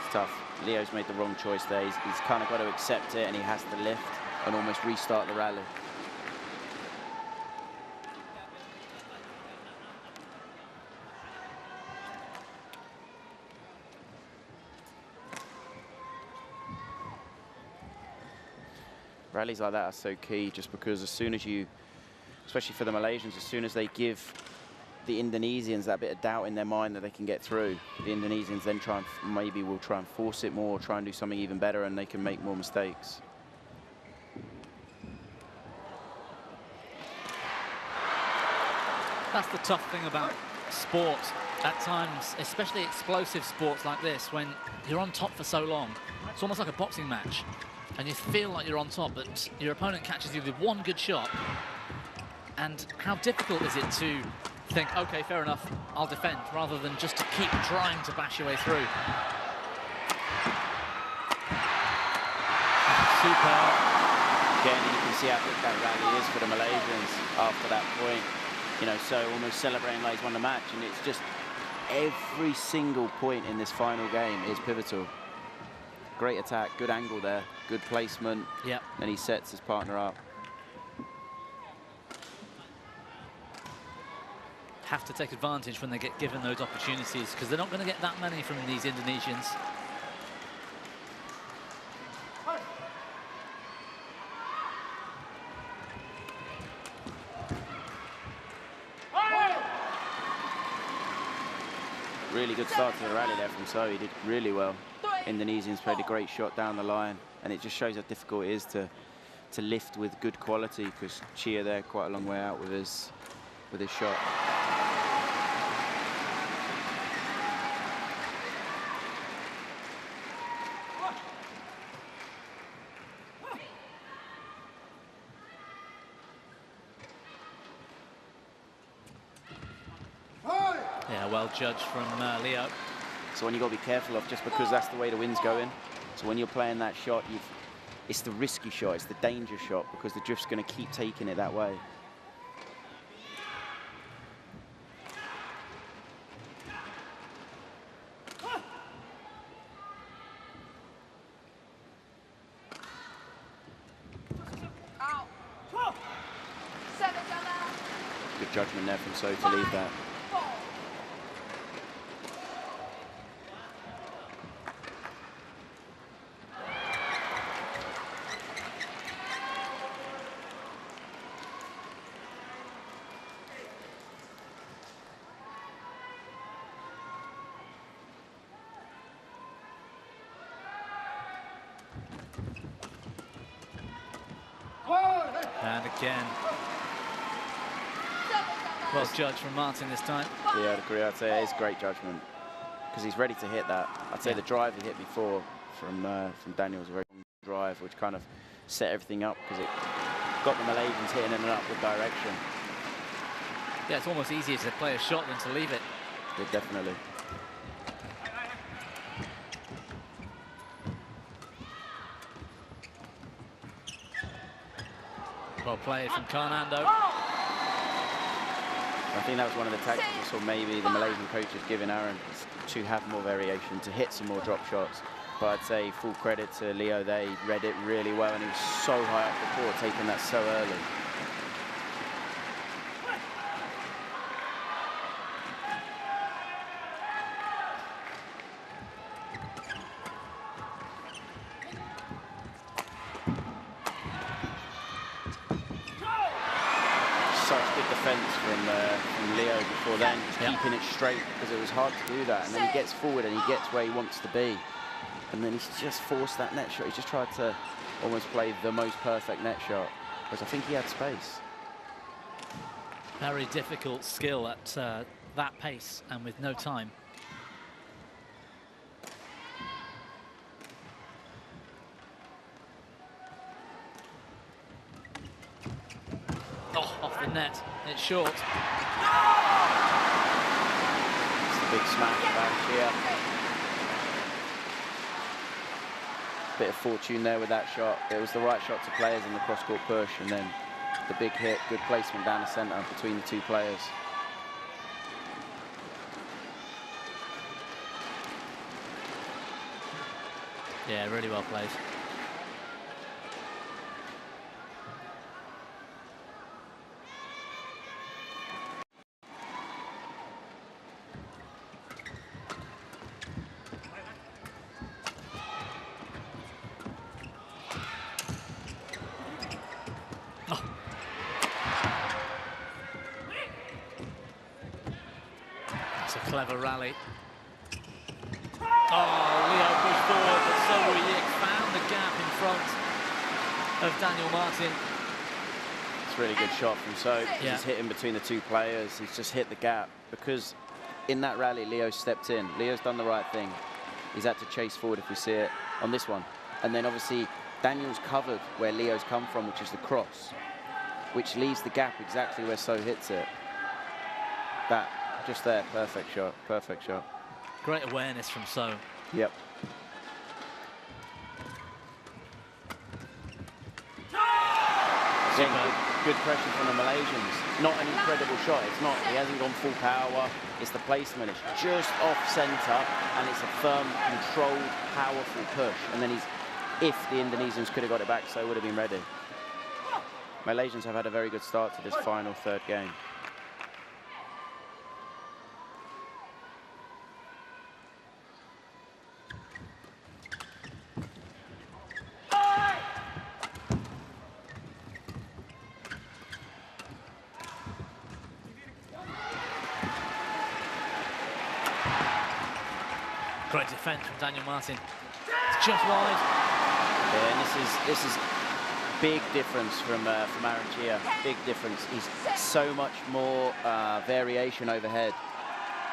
It's tough. Leo's made the wrong choice there. He's kind of got to accept it, and he has to lift and almost restart the rally. Rallies like that are so key, just because as soon as you, especially for the Malaysians, as soon as they give the Indonesians that bit of doubt in their mind that they can get through, the Indonesians then maybe will try and force it more, try and do something even better, and they can make more mistakes. That's the tough thing about sport at times, especially explosive sports like this, when you're on top for so long. It's almost like a boxing match, and you feel like you're on top, but your opponent catches you with one good shot. And how difficult is it to think, okay, fair enough, I'll defend, rather than just to keep trying to bash your way through. Super. Again, you can see how good that rally is for the Malaysians after that point. You know, so almost celebrating like he's won the match, and it's just every single point in this final game is pivotal. Great attack, good angle there, good placement. Yep. And he sets his partner up. Have to take advantage when they get given those opportunities, because they're not going to get that many from these Indonesians. Really good start to the rally there from So. He did really well. Indonesians played a great shot down the line, and it just shows how difficult it is to lift with good quality, because Chia there quite a long way out with his shot. Yeah, well judged from Leo. So when you've got to be careful of, just because that's the way the wind's going. So when you're playing that shot, it's the risky shot, it's the danger shot, because the drift's going to keep taking it that way. Good judgment there from So to leave that. And again. Well judged from Marthin this time. Yeah, I'd agree. I'd say it is great judgment, because he's ready to hit that. I'd say the drive he hit before from Daniel was a very good drive, which kind of set everything up, because it got the Malaysians hitting in an upward direction. Yeah, it's almost easier to play a shot than to leave it. Yeah, definitely. Well played from Carnando. I think that was one of the tactics, or maybe the Malaysian coach is giving Aaron, to have more variation, to hit some more drop shots. But I'd say full credit to Leo there. He read it really well, and he was so high up the court, taking that so early. Such good defence from Leo before then, just keeping it straight, because it was hard to do that. And then he gets forward and he gets where he wants to be. And then he's just forced that net shot. He's just tried to almost play the most perfect net shot, because I think he had space. Very difficult skill at that pace and with no time. Oh, off the net. It's short. It's a big smash by Chia. Bit of fortune there with that shot. It was the right shot to players in the cross-court push, and then the big hit, good placement down the centre between the two players. Yeah, really well played. Clever rally. Oh, Leo pushed forward, but So found the gap in front of Daniel Marthin. It's a really good shot from So. Yeah. He's hit in between the two players. He's just hit the gap, because in that rally, Leo stepped in. Leo's done the right thing. He's had to chase forward, if we see it, on this one. And then obviously, Daniel's covered where Leo's come from, which is the cross, which leaves the gap exactly where So hits it. That. Just there, perfect shot, perfect shot. Great awareness from So. Yep. good pressure from the Malaysians. Not an incredible shot. It's not. He hasn't gone full power. It's the placement. It's just off centre, and it's a firm, controlled, powerful push. And then if the Indonesians could have got it back, so would have been ready. Malaysians have had a very good start to this final third game. Great defence from Daniel Marthin. It's just wide. Yeah, and this is big difference from Aaron Chia. Big difference. He's so much more variation overhead.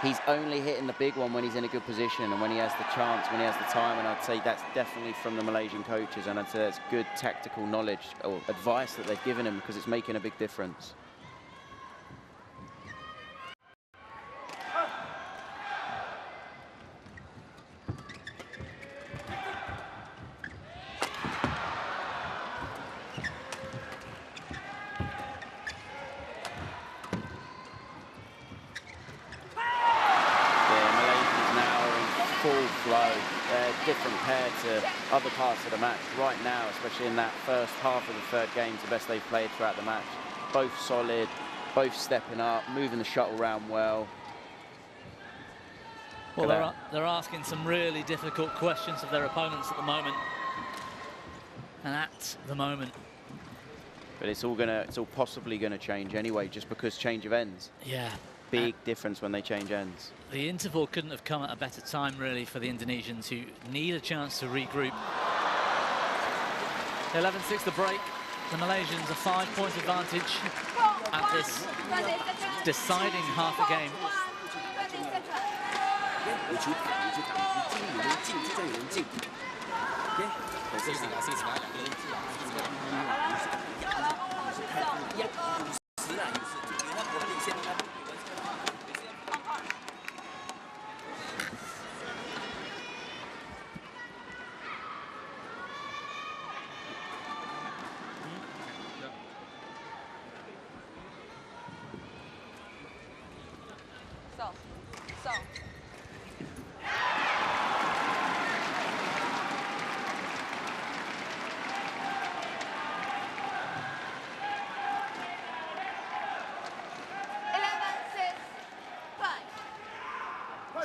He's only hitting the big one when he's in a good position and when he has the chance, when he has the time. And I'd say that's definitely from the Malaysian coaches. And I'd say that's good tactical knowledge or advice that they've given him, because it's making a big difference. Different pair to other parts of the match right now, especially in that first half of the third game. It's the best they've played throughout the match. Both solid, both stepping up, moving the shuttle around well. Well, they're asking some really difficult questions of their opponents at the moment. And at the moment. But it's all possibly gonna change anyway, just because change of ends. Yeah. Big difference when they change ends. The interval couldn't have come at a better time, really, for the Indonesians, who need a chance to regroup. 11-6 the break. The Malaysians a 5-point advantage at this deciding half a game.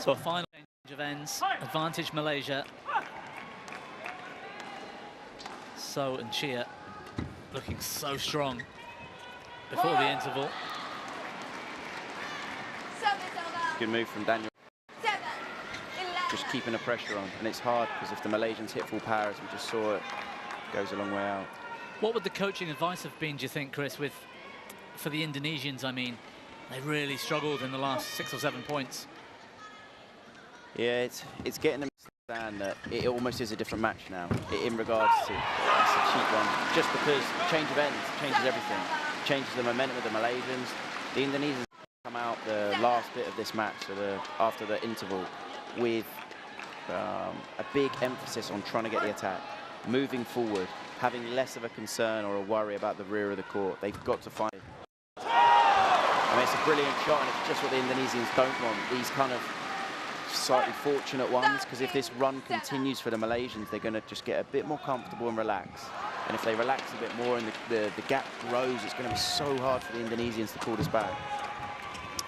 So a final change of ends, advantage Malaysia. So and Chia looking so strong before the interval. Good move from Daniel. Just keeping the pressure on, and it's hard because if the Malaysians hit full power, as we just saw, it goes a long way out. What would the coaching advice have been, do you think, Chris, for the Indonesians? I mean, they really struggled in the last 6 or 7 points. Yeah, it's getting them to understand that it almost is a different match now in regards to it's a cheap one. Just because change of ends changes everything, changes the momentum of the Malaysians. The Indonesians come out the last bit of this match, so after the interval, with a big emphasis on trying to get the attack, moving forward, having less of a concern or a worry about the rear of the court. They've got to find it. I mean, it's a brilliant shot, and it's just what the Indonesians don't want. These kind of slightly fortunate ones, because if this run continues for the Malaysians, they're going to just get a bit more comfortable and relax. And if they relax a bit more and the gap grows, it's going to be so hard for the Indonesians to pull this back.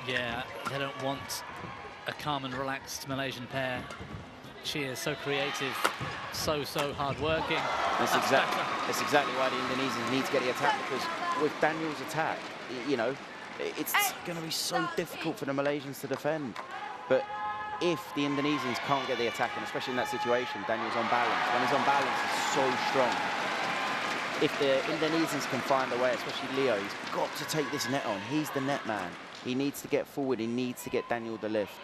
Yeah, they don't want a calm and relaxed Malaysian pair. Chia is so creative, so hard-working. That's exactly why the Indonesians need to get the attack, because with Daniel's attack, you know, it's going to be so difficult for the Malaysians to defend. But if the Indonesians can't get the attack, and especially in that situation, Daniel's on balance. When he's on balance, he's so strong. If the Indonesians can find a way, especially Leo, he's got to take this net on. He's the net man. He needs to get forward. He needs to get Daniel the lift.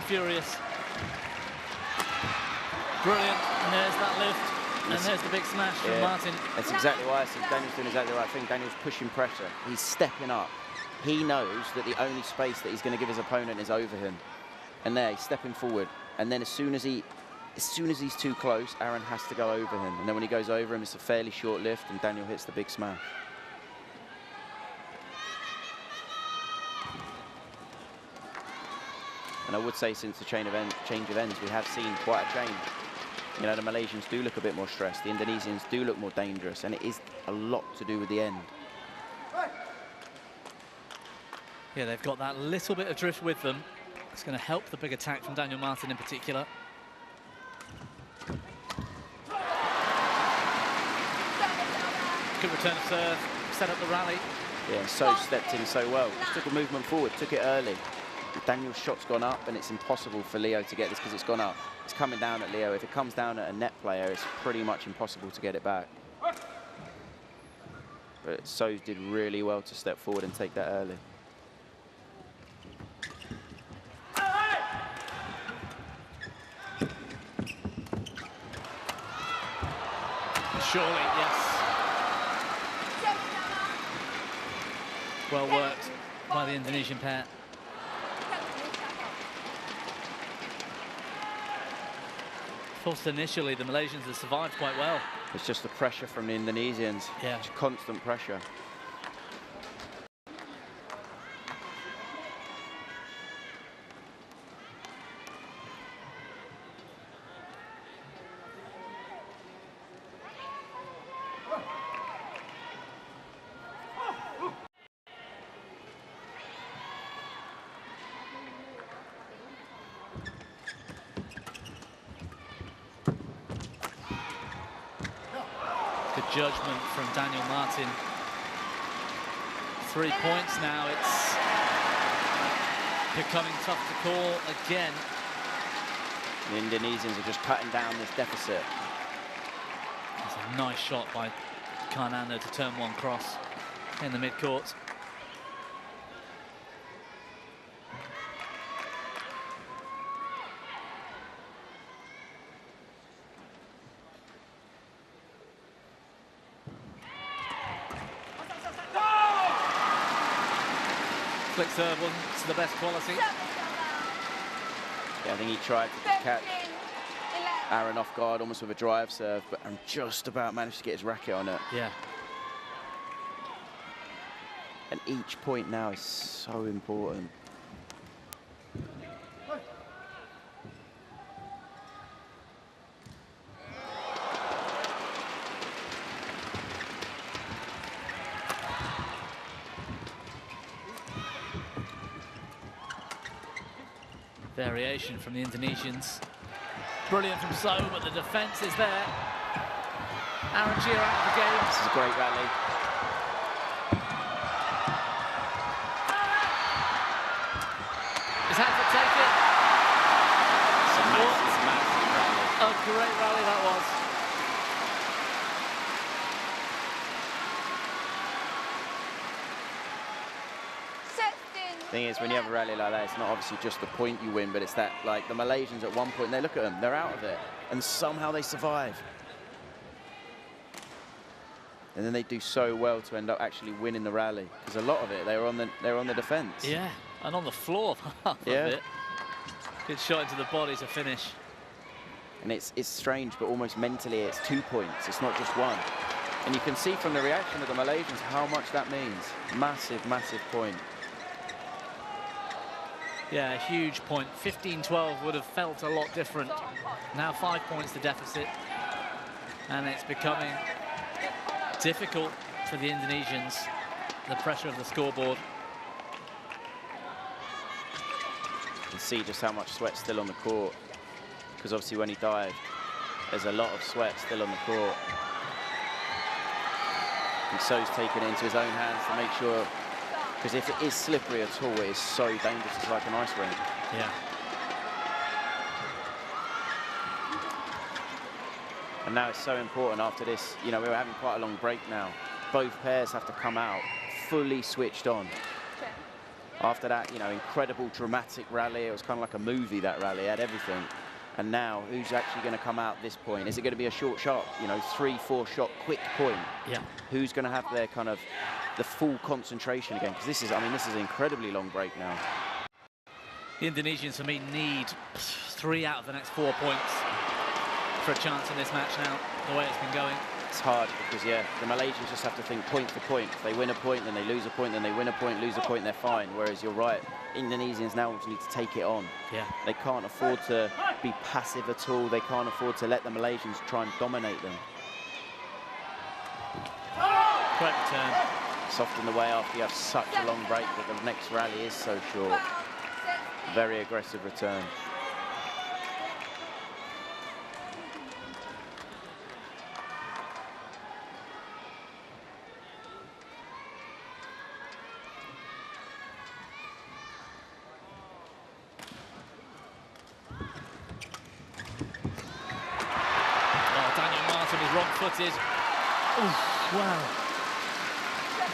furious. Brilliant, and there's that lift. And there's the big smash from Marthin. That's exactly why I think Daniel's doing exactly the right thing. Daniel's pushing pressure. He's stepping up. He knows that the only space that he's going to give his opponent is over him. And there, he's stepping forward. And then as soon as he's too close, Aaron has to go over him. And then when he goes over him, it's a fairly short lift, and Daniel hits the big smash. And I would say since the change of ends, we have seen quite a change. You know, the Malaysians do look a bit more stressed. The Indonesians do look more dangerous, and it is a lot to do with the end. Yeah, they've got that little bit of drift with them. It's going to help the big attack from Daniel Marthin in particular. Good return of serve, set up the rally. Yeah, So stepped in so well. Just took a movement forward, took it early. Daniel's shot's gone up, and it's impossible for Leo to get this because it's gone up. It's coming down at Leo. If it comes down at a net player, it's pretty much impossible to get it back. But So did really well to step forward and take that early. Surely, yes. Well worked by the Indonesian pair. Forced initially, the Malaysians have survived quite well. It's just the pressure from the Indonesians. Yeah. It's constant pressure. Judgment from Daniel Marthin. 3 points now. It's becoming tough to call again. The Indonesians are just cutting down this deficit. It's a nice shot by Carnando to turn one cross in the mid-court. Flick serve wasn't to the best quality. Yeah, I think he tried to just catch Aaron off guard almost with a drive serve, but just about managed to get his racket on it. Yeah. And each point now is so important. Variation from the Indonesians. Brilliant from So, but the defence is there. Aaron Chia out of the game. This is a great rally. His hands will take it. It's a massive rally. A great rally that was. The thing is, when you have a rally like that, it's not obviously just the point you win, but it's that, like, the Malaysians at one point, they look at them, they're out of it, and somehow they survive. And then they do so well to end up actually winning the rally, because a lot of it, they're on the defence. Yeah, and on the floor, half of it. Good shot into the body to finish. And it's strange, but almost mentally, it's 2 points. It's not just one. And you can see from the reaction of the Malaysians how much that means. Massive, massive point. Yeah, a huge point. 15-12 would have felt a lot different. Now 5 points to deficit. And it's becoming difficult for the Indonesians, the pressure of the scoreboard. You can see just how much sweat's still on the court. Because obviously when he dived, there's a lot of sweat still on the court. And So's taken it into his own hands to make sure, because if it is slippery at all, it is so dangerous. It's like an ice rink. Yeah. And now it's so important after this. You know, we're having quite a long break now. Both pairs have to come out fully switched on. After that, you know, incredible dramatic rally. It was kind of like a movie, that rally. It had everything. And now, who's actually going to come out this point? Is it going to be a short shot, you know, 3-4 shot quick point? Yeah. Who's going to have their kind of the full concentration again? Because this is, I mean, this is an incredibly long break now. The Indonesians, for me, need 3 out of the next 4 points for a chance in this match now, the way it's been going. It's hard because, yeah, the Malaysians just have to think point for point. If they win a point, then they lose a point, then they win a point, lose a point, they're fine. Whereas you're right, Indonesians now just need to take it on. Yeah. They can't afford to be passive at all. They can't afford to let the Malaysians try and dominate them. Great return. Soft in the way after you have such a long break, but the next rally is so short. Very aggressive return. Wrong-footed. Wow.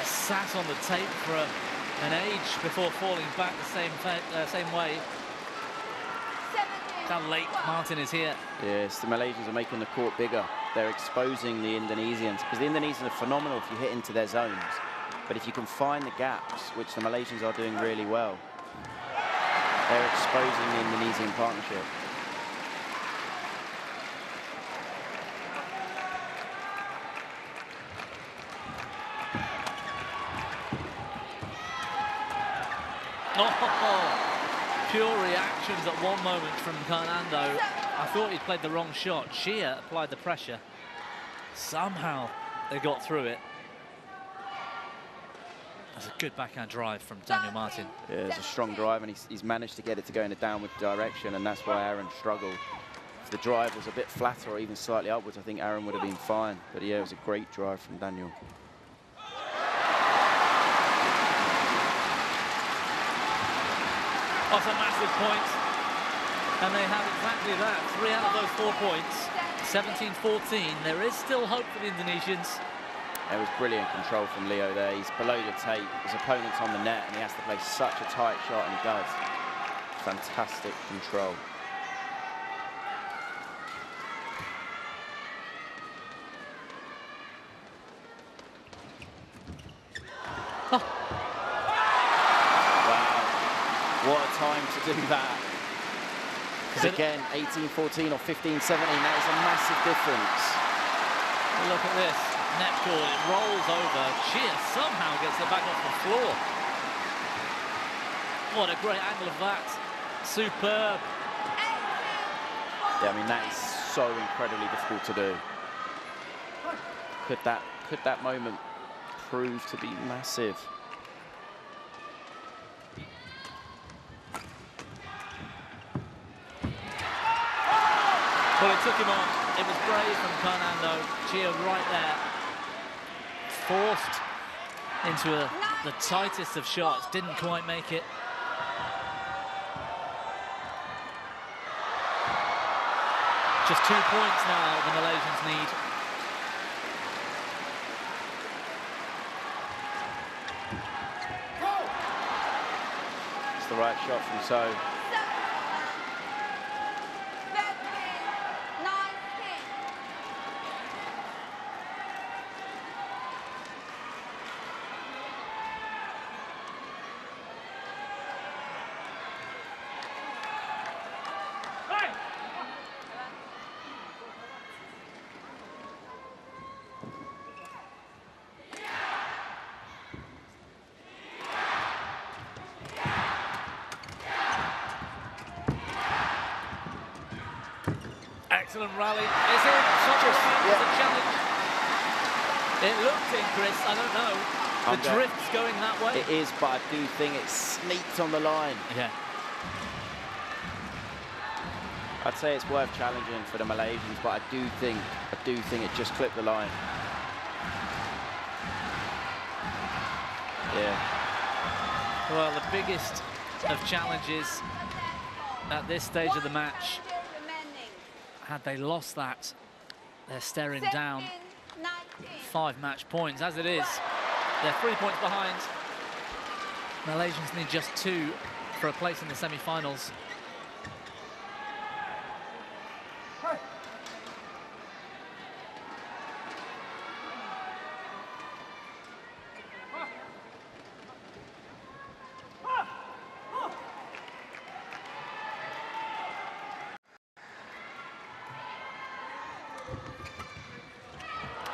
Sat on the tape for an age before falling back the same way. How late Marthin is here. Yes, the Malaysians are making the court bigger. They're exposing the Indonesians, because the Indonesians are phenomenal if you hit into their zones. But if you can find the gaps, which the Malaysians are doing really well, they're exposing the Indonesian partnership. Oh, pure reactions at one moment from Carnando. I thought he'd played the wrong shot. Chia applied the pressure. Somehow they got through it. That's a good backhand drive from Daniel Marthin. Yeah, it's a strong drive, and he's managed to get it to go in a downward direction, and that's why Aaron struggled. If the drive was a bit flatter or even slightly upwards, I think Aaron would have been fine. But yeah, it was a great drive from Daniel. That's a massive point, and they have exactly that. 3 out of those 4 points, 17-14. There is still hope for the Indonesians. It was brilliant control from Leo there. He's below the tape, his opponent's on the net, and he has to play such a tight shot, and he does. Fantastic control. What a time to do that. Because again, 18-14 or 15-17, that is a massive difference. Look at this. Net ball, it rolls over. Chia somehow gets it back off the floor. What a great angle of that. Superb. Yeah, I mean, that is so incredibly difficult to do. Could that moment prove to be massive? Well, it took him on. It was brave from Carnando. Chia right there. Forced into the tightest of shots. Didn't quite make it. Just 2 points now the Malaysians need. It's the right shot from So. Excellent rally. Is it? It's a challenge. It looked in, Chris. I don't know. The drift's going that way. It is, but I do think it sneaked on the line. Yeah. I'd say it's worth challenging for the Malaysians, but I do think it just clipped the line. Yeah. Well, the biggest of challenges at this stage of the match. Had they lost that, they're staring down 5 match points. As it is, they're 3 points behind. Malaysians need just 2 for a place in the semi-finals.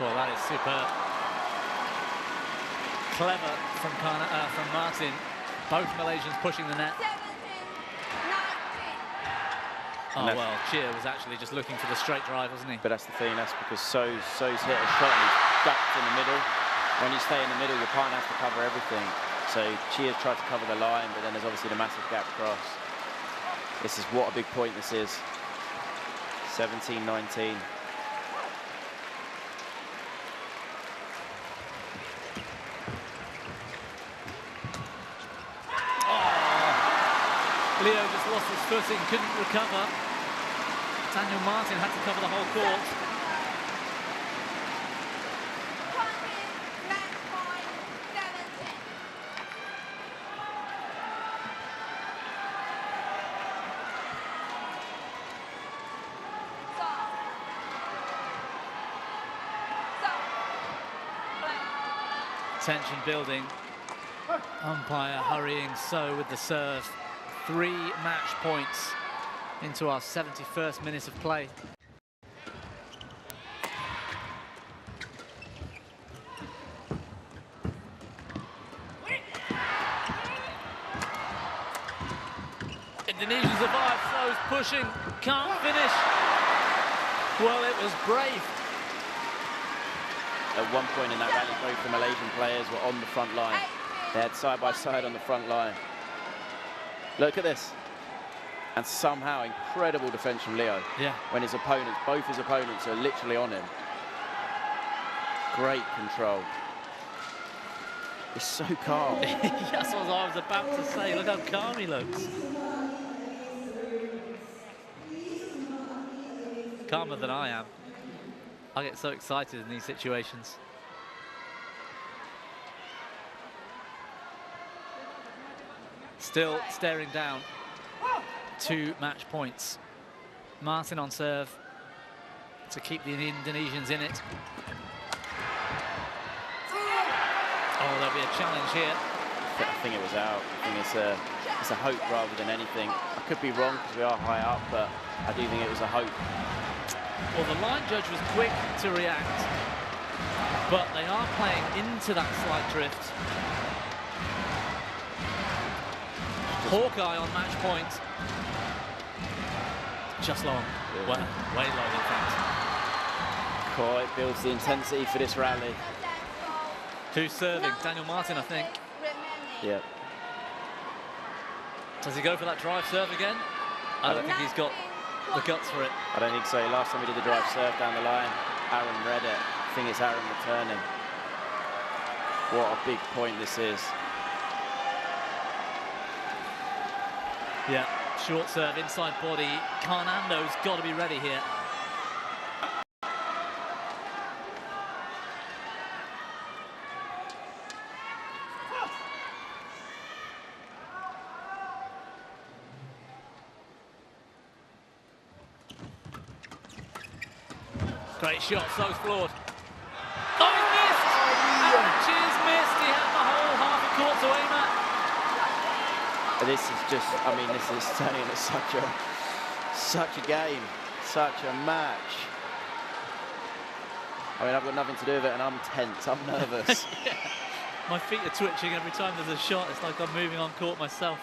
Well, that is superb. Clever from Marthin. Both Malaysians pushing the net. 17, 19. Oh, well, Chia was actually just looking for the straight drive, wasn't he? But that's the thing, that's because So's hit a shot and he's ducked in the middle. When you stay in the middle, your partner has to cover everything. So Chia's tried to cover the line, but then there's obviously the massive gap across. This is what a big point this is. 17-19. Leo just lost his footing, couldn't recover. Daniel Marthin had to cover the whole court. 20, match point, 17. Play. Tension building. Umpire hurrying So with the serve. 3 match points into our 71st minute of play. Indonesia survive, So's pushing, can't finish. Well, it was brave. At one point in that rally, both the Malaysian players were on the front line. They had side by side on the front line. Look at this. And somehow incredible defense from Leo. Yeah. When his opponents, both his opponents are literally on him. Great control. He's so calm. That's what I was about to say. Look how calm he looks. Calmer than I am. I get so excited in these situations. Still staring down. 2 match points. Marthin on serve to keep the Indonesians in it. Oh, there'll be a challenge here. I think it was out. I think it's a hope rather than anything. I could be wrong because we are high up, but I do think it was a hope. Well, the line judge was quick to react, but they are playing into that slight drift. Hawkeye on match point. Just long. Yeah. Well, way long, in fact. Cool, it builds the intensity for this rally. Who's serving? Daniel Marthin, I think. Yeah. Does he go for that drive serve again? I don't think he's got the guts for it. I don't think so. Last time we did the drive serve down the line, Aaron read it. I think it's Aaron returning. What a big point this is. Yeah, short serve, inside body. Carnando's got to be ready here. Great shot, So's floored. Oh, he missed! Chia's missed. He had the whole half a court to aim at. This is just, I mean, this is turning into such a game, such a match. I mean, I've got nothing to do with it and I'm tense, I'm nervous. Yeah. My feet are twitching every time there's a shot. It's like I'm moving on court myself.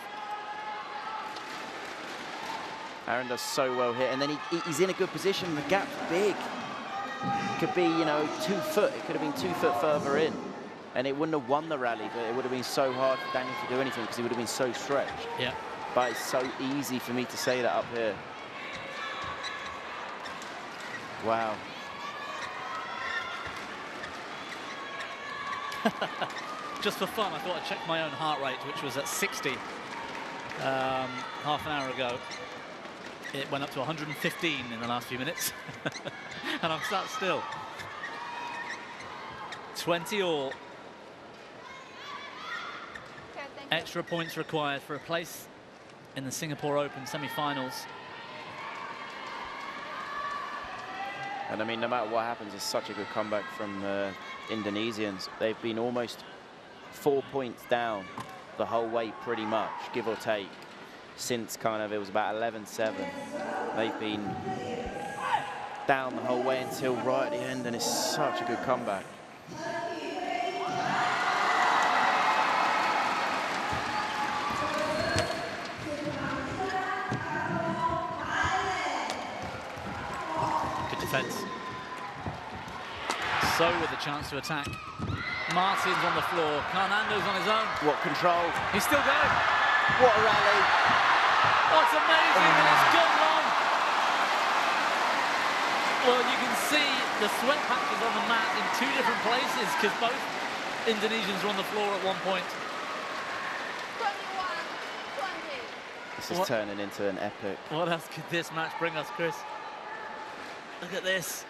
Aaron does so well here, and then he's in a good position. The gap's big. It could be, you know, 2 foot. It could have been 2 foot further in, and it wouldn't have won the rally, but it would have been so hard for Daniel to do anything because he would have been so stretched. Yeah. But it's so easy for me to say that up here. Wow. Just for fun, I thought I'd check my own heart rate, which was at 60 half an hour ago. It went up to 115 in the last few minutes. And I'm sat still. 20 all. Okay, thank Extra points required for a place in the Singapore Open semi-finals. And I mean, no matter what happens, it's such a good comeback from Indonesians. They've been almost 4 points down the whole way, pretty much, give or take, since kind of it was about 11-7. They've been down the whole way until right at the end, and it's such a good comeback. Good defense. So with a chance to attack. Marthin's on the floor. Carnando's on his own. What control. He's still going. What a rally. Oh, it's amazing, and it's gone long. Well, you can see the sweat patches on the mat in two different places because both Indonesians were on the floor at one point. 21-20. This is turning into an epic. What else could this match bring us, Chris? Look at this.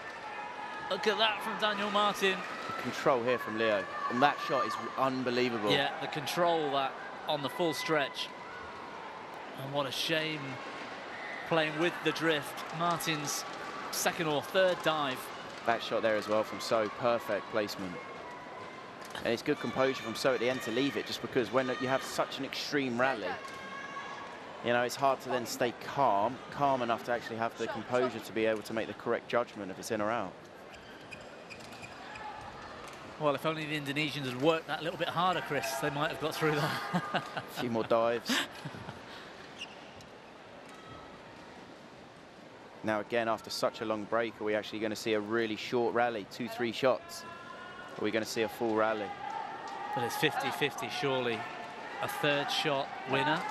Look at that from Daniel Marthin. The control here from Leo. And that shot is unbelievable. Yeah, the control that on the full stretch. And what a shame playing with the drift. Martin's second or third dive. That shot there as well from So, perfect placement. And it's good composure from So at the end to leave it, just because when you have such an extreme rally, you know, it's hard to then stay calm enough to actually have the composure to be able to make the correct judgment if it's in or out. Well, if only the Indonesians had worked that little bit harder, Chris, they might have got through that. A few more dives. Now again, after such a long break, are we actually going to see a really short rally, 2-3 shots? Are we going to see a full rally? But it's 50-50, surely. A third shot winner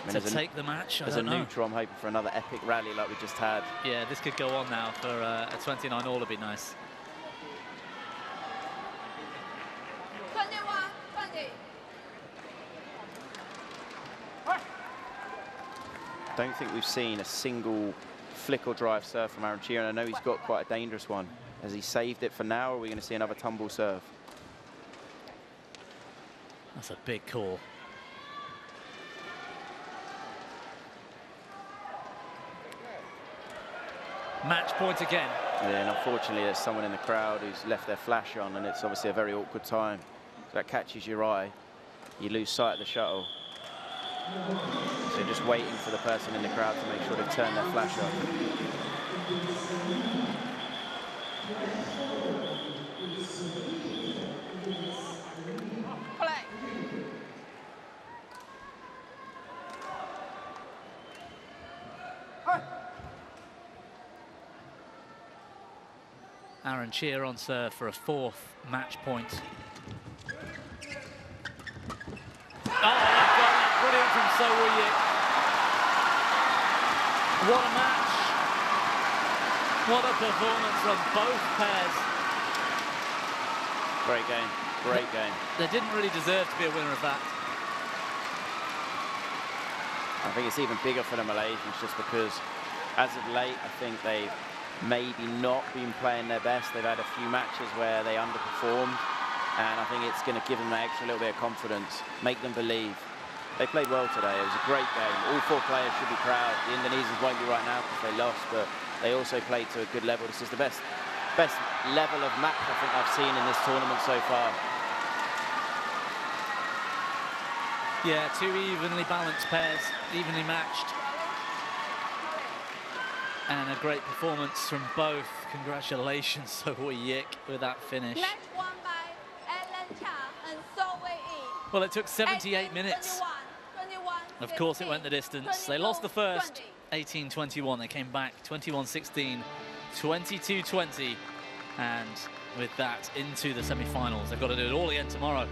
to take the match. As a neutral, I'm hoping for another epic rally like we just had. Yeah, this could go on now for a 29 all would be nice. 21-20. Don't think we've seen a single flick or drive serve from Aaron Chia, and I know he's got quite a dangerous one. Has he saved it for now, or are we going to see another tumble serve? That's a big call. Match point again. Yeah, and unfortunately there's someone in the crowd who's left their flash on, and it's obviously a very awkward time. So that catches your eye, you lose sight of the shuttle. So you're just waiting for the person in the crowd to make sure they turn their flash off. Play. Aaron Chia on serve for a fourth match point. Oh, they've got that. Brilliant from So Woo-Yik. What a match. What a performance from both pairs. Great game, great game. They didn't really deserve to be a winner of that. I think it's even bigger for the Malaysians just because as of late, I think they've maybe not been playing their best. They've had a few matches where they underperformed, and I think it's going to give them that extra little bit of confidence, make them believe. They played well today. It was a great game. All four players should be proud. The Indonesians won't be right now because they lost, but they also played to a good level. This is the best level of match I think I've seen in this tournament so far. Yeah, two evenly balanced pairs, evenly matched. And a great performance from both. Congratulations, So Woo-Yik, with that finish. Match won by Alan Chia and So Woo-Yik. Well, it took 78 minutes. 21, Of course, it went the distance. They lost the first, 18-21. They came back 21-16, 22-20. And with that, into the semi-finals. They've got to do it all again tomorrow.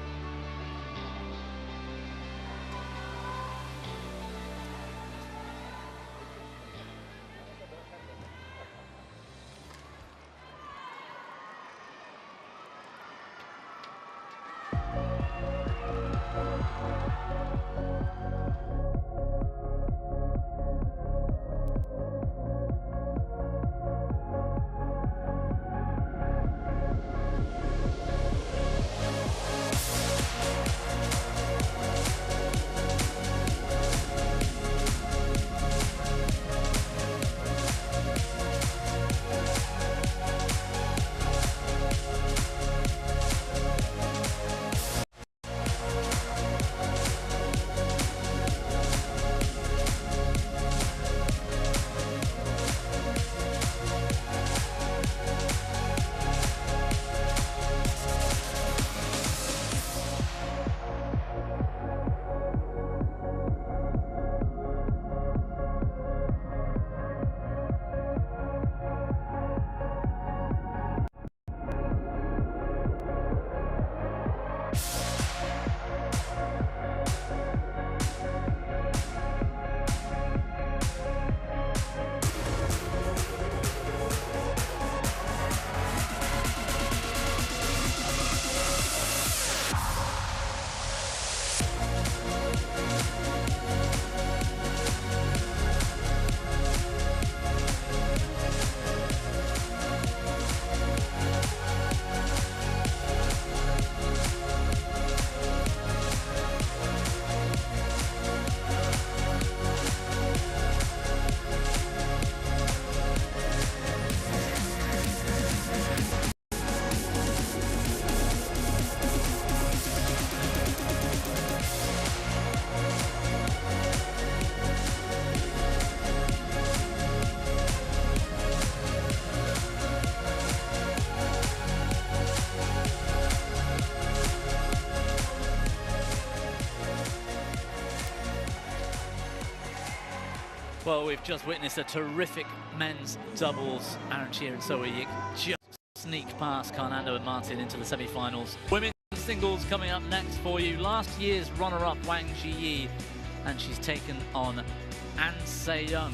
Well, we've just witnessed a terrific men's doubles. Chia and Soyik just sneaked past Carnando and Marthin into the semi-finals. Women's singles coming up next for you. Last year's runner-up Wang Zhiyi, and she's taken on An Se-young.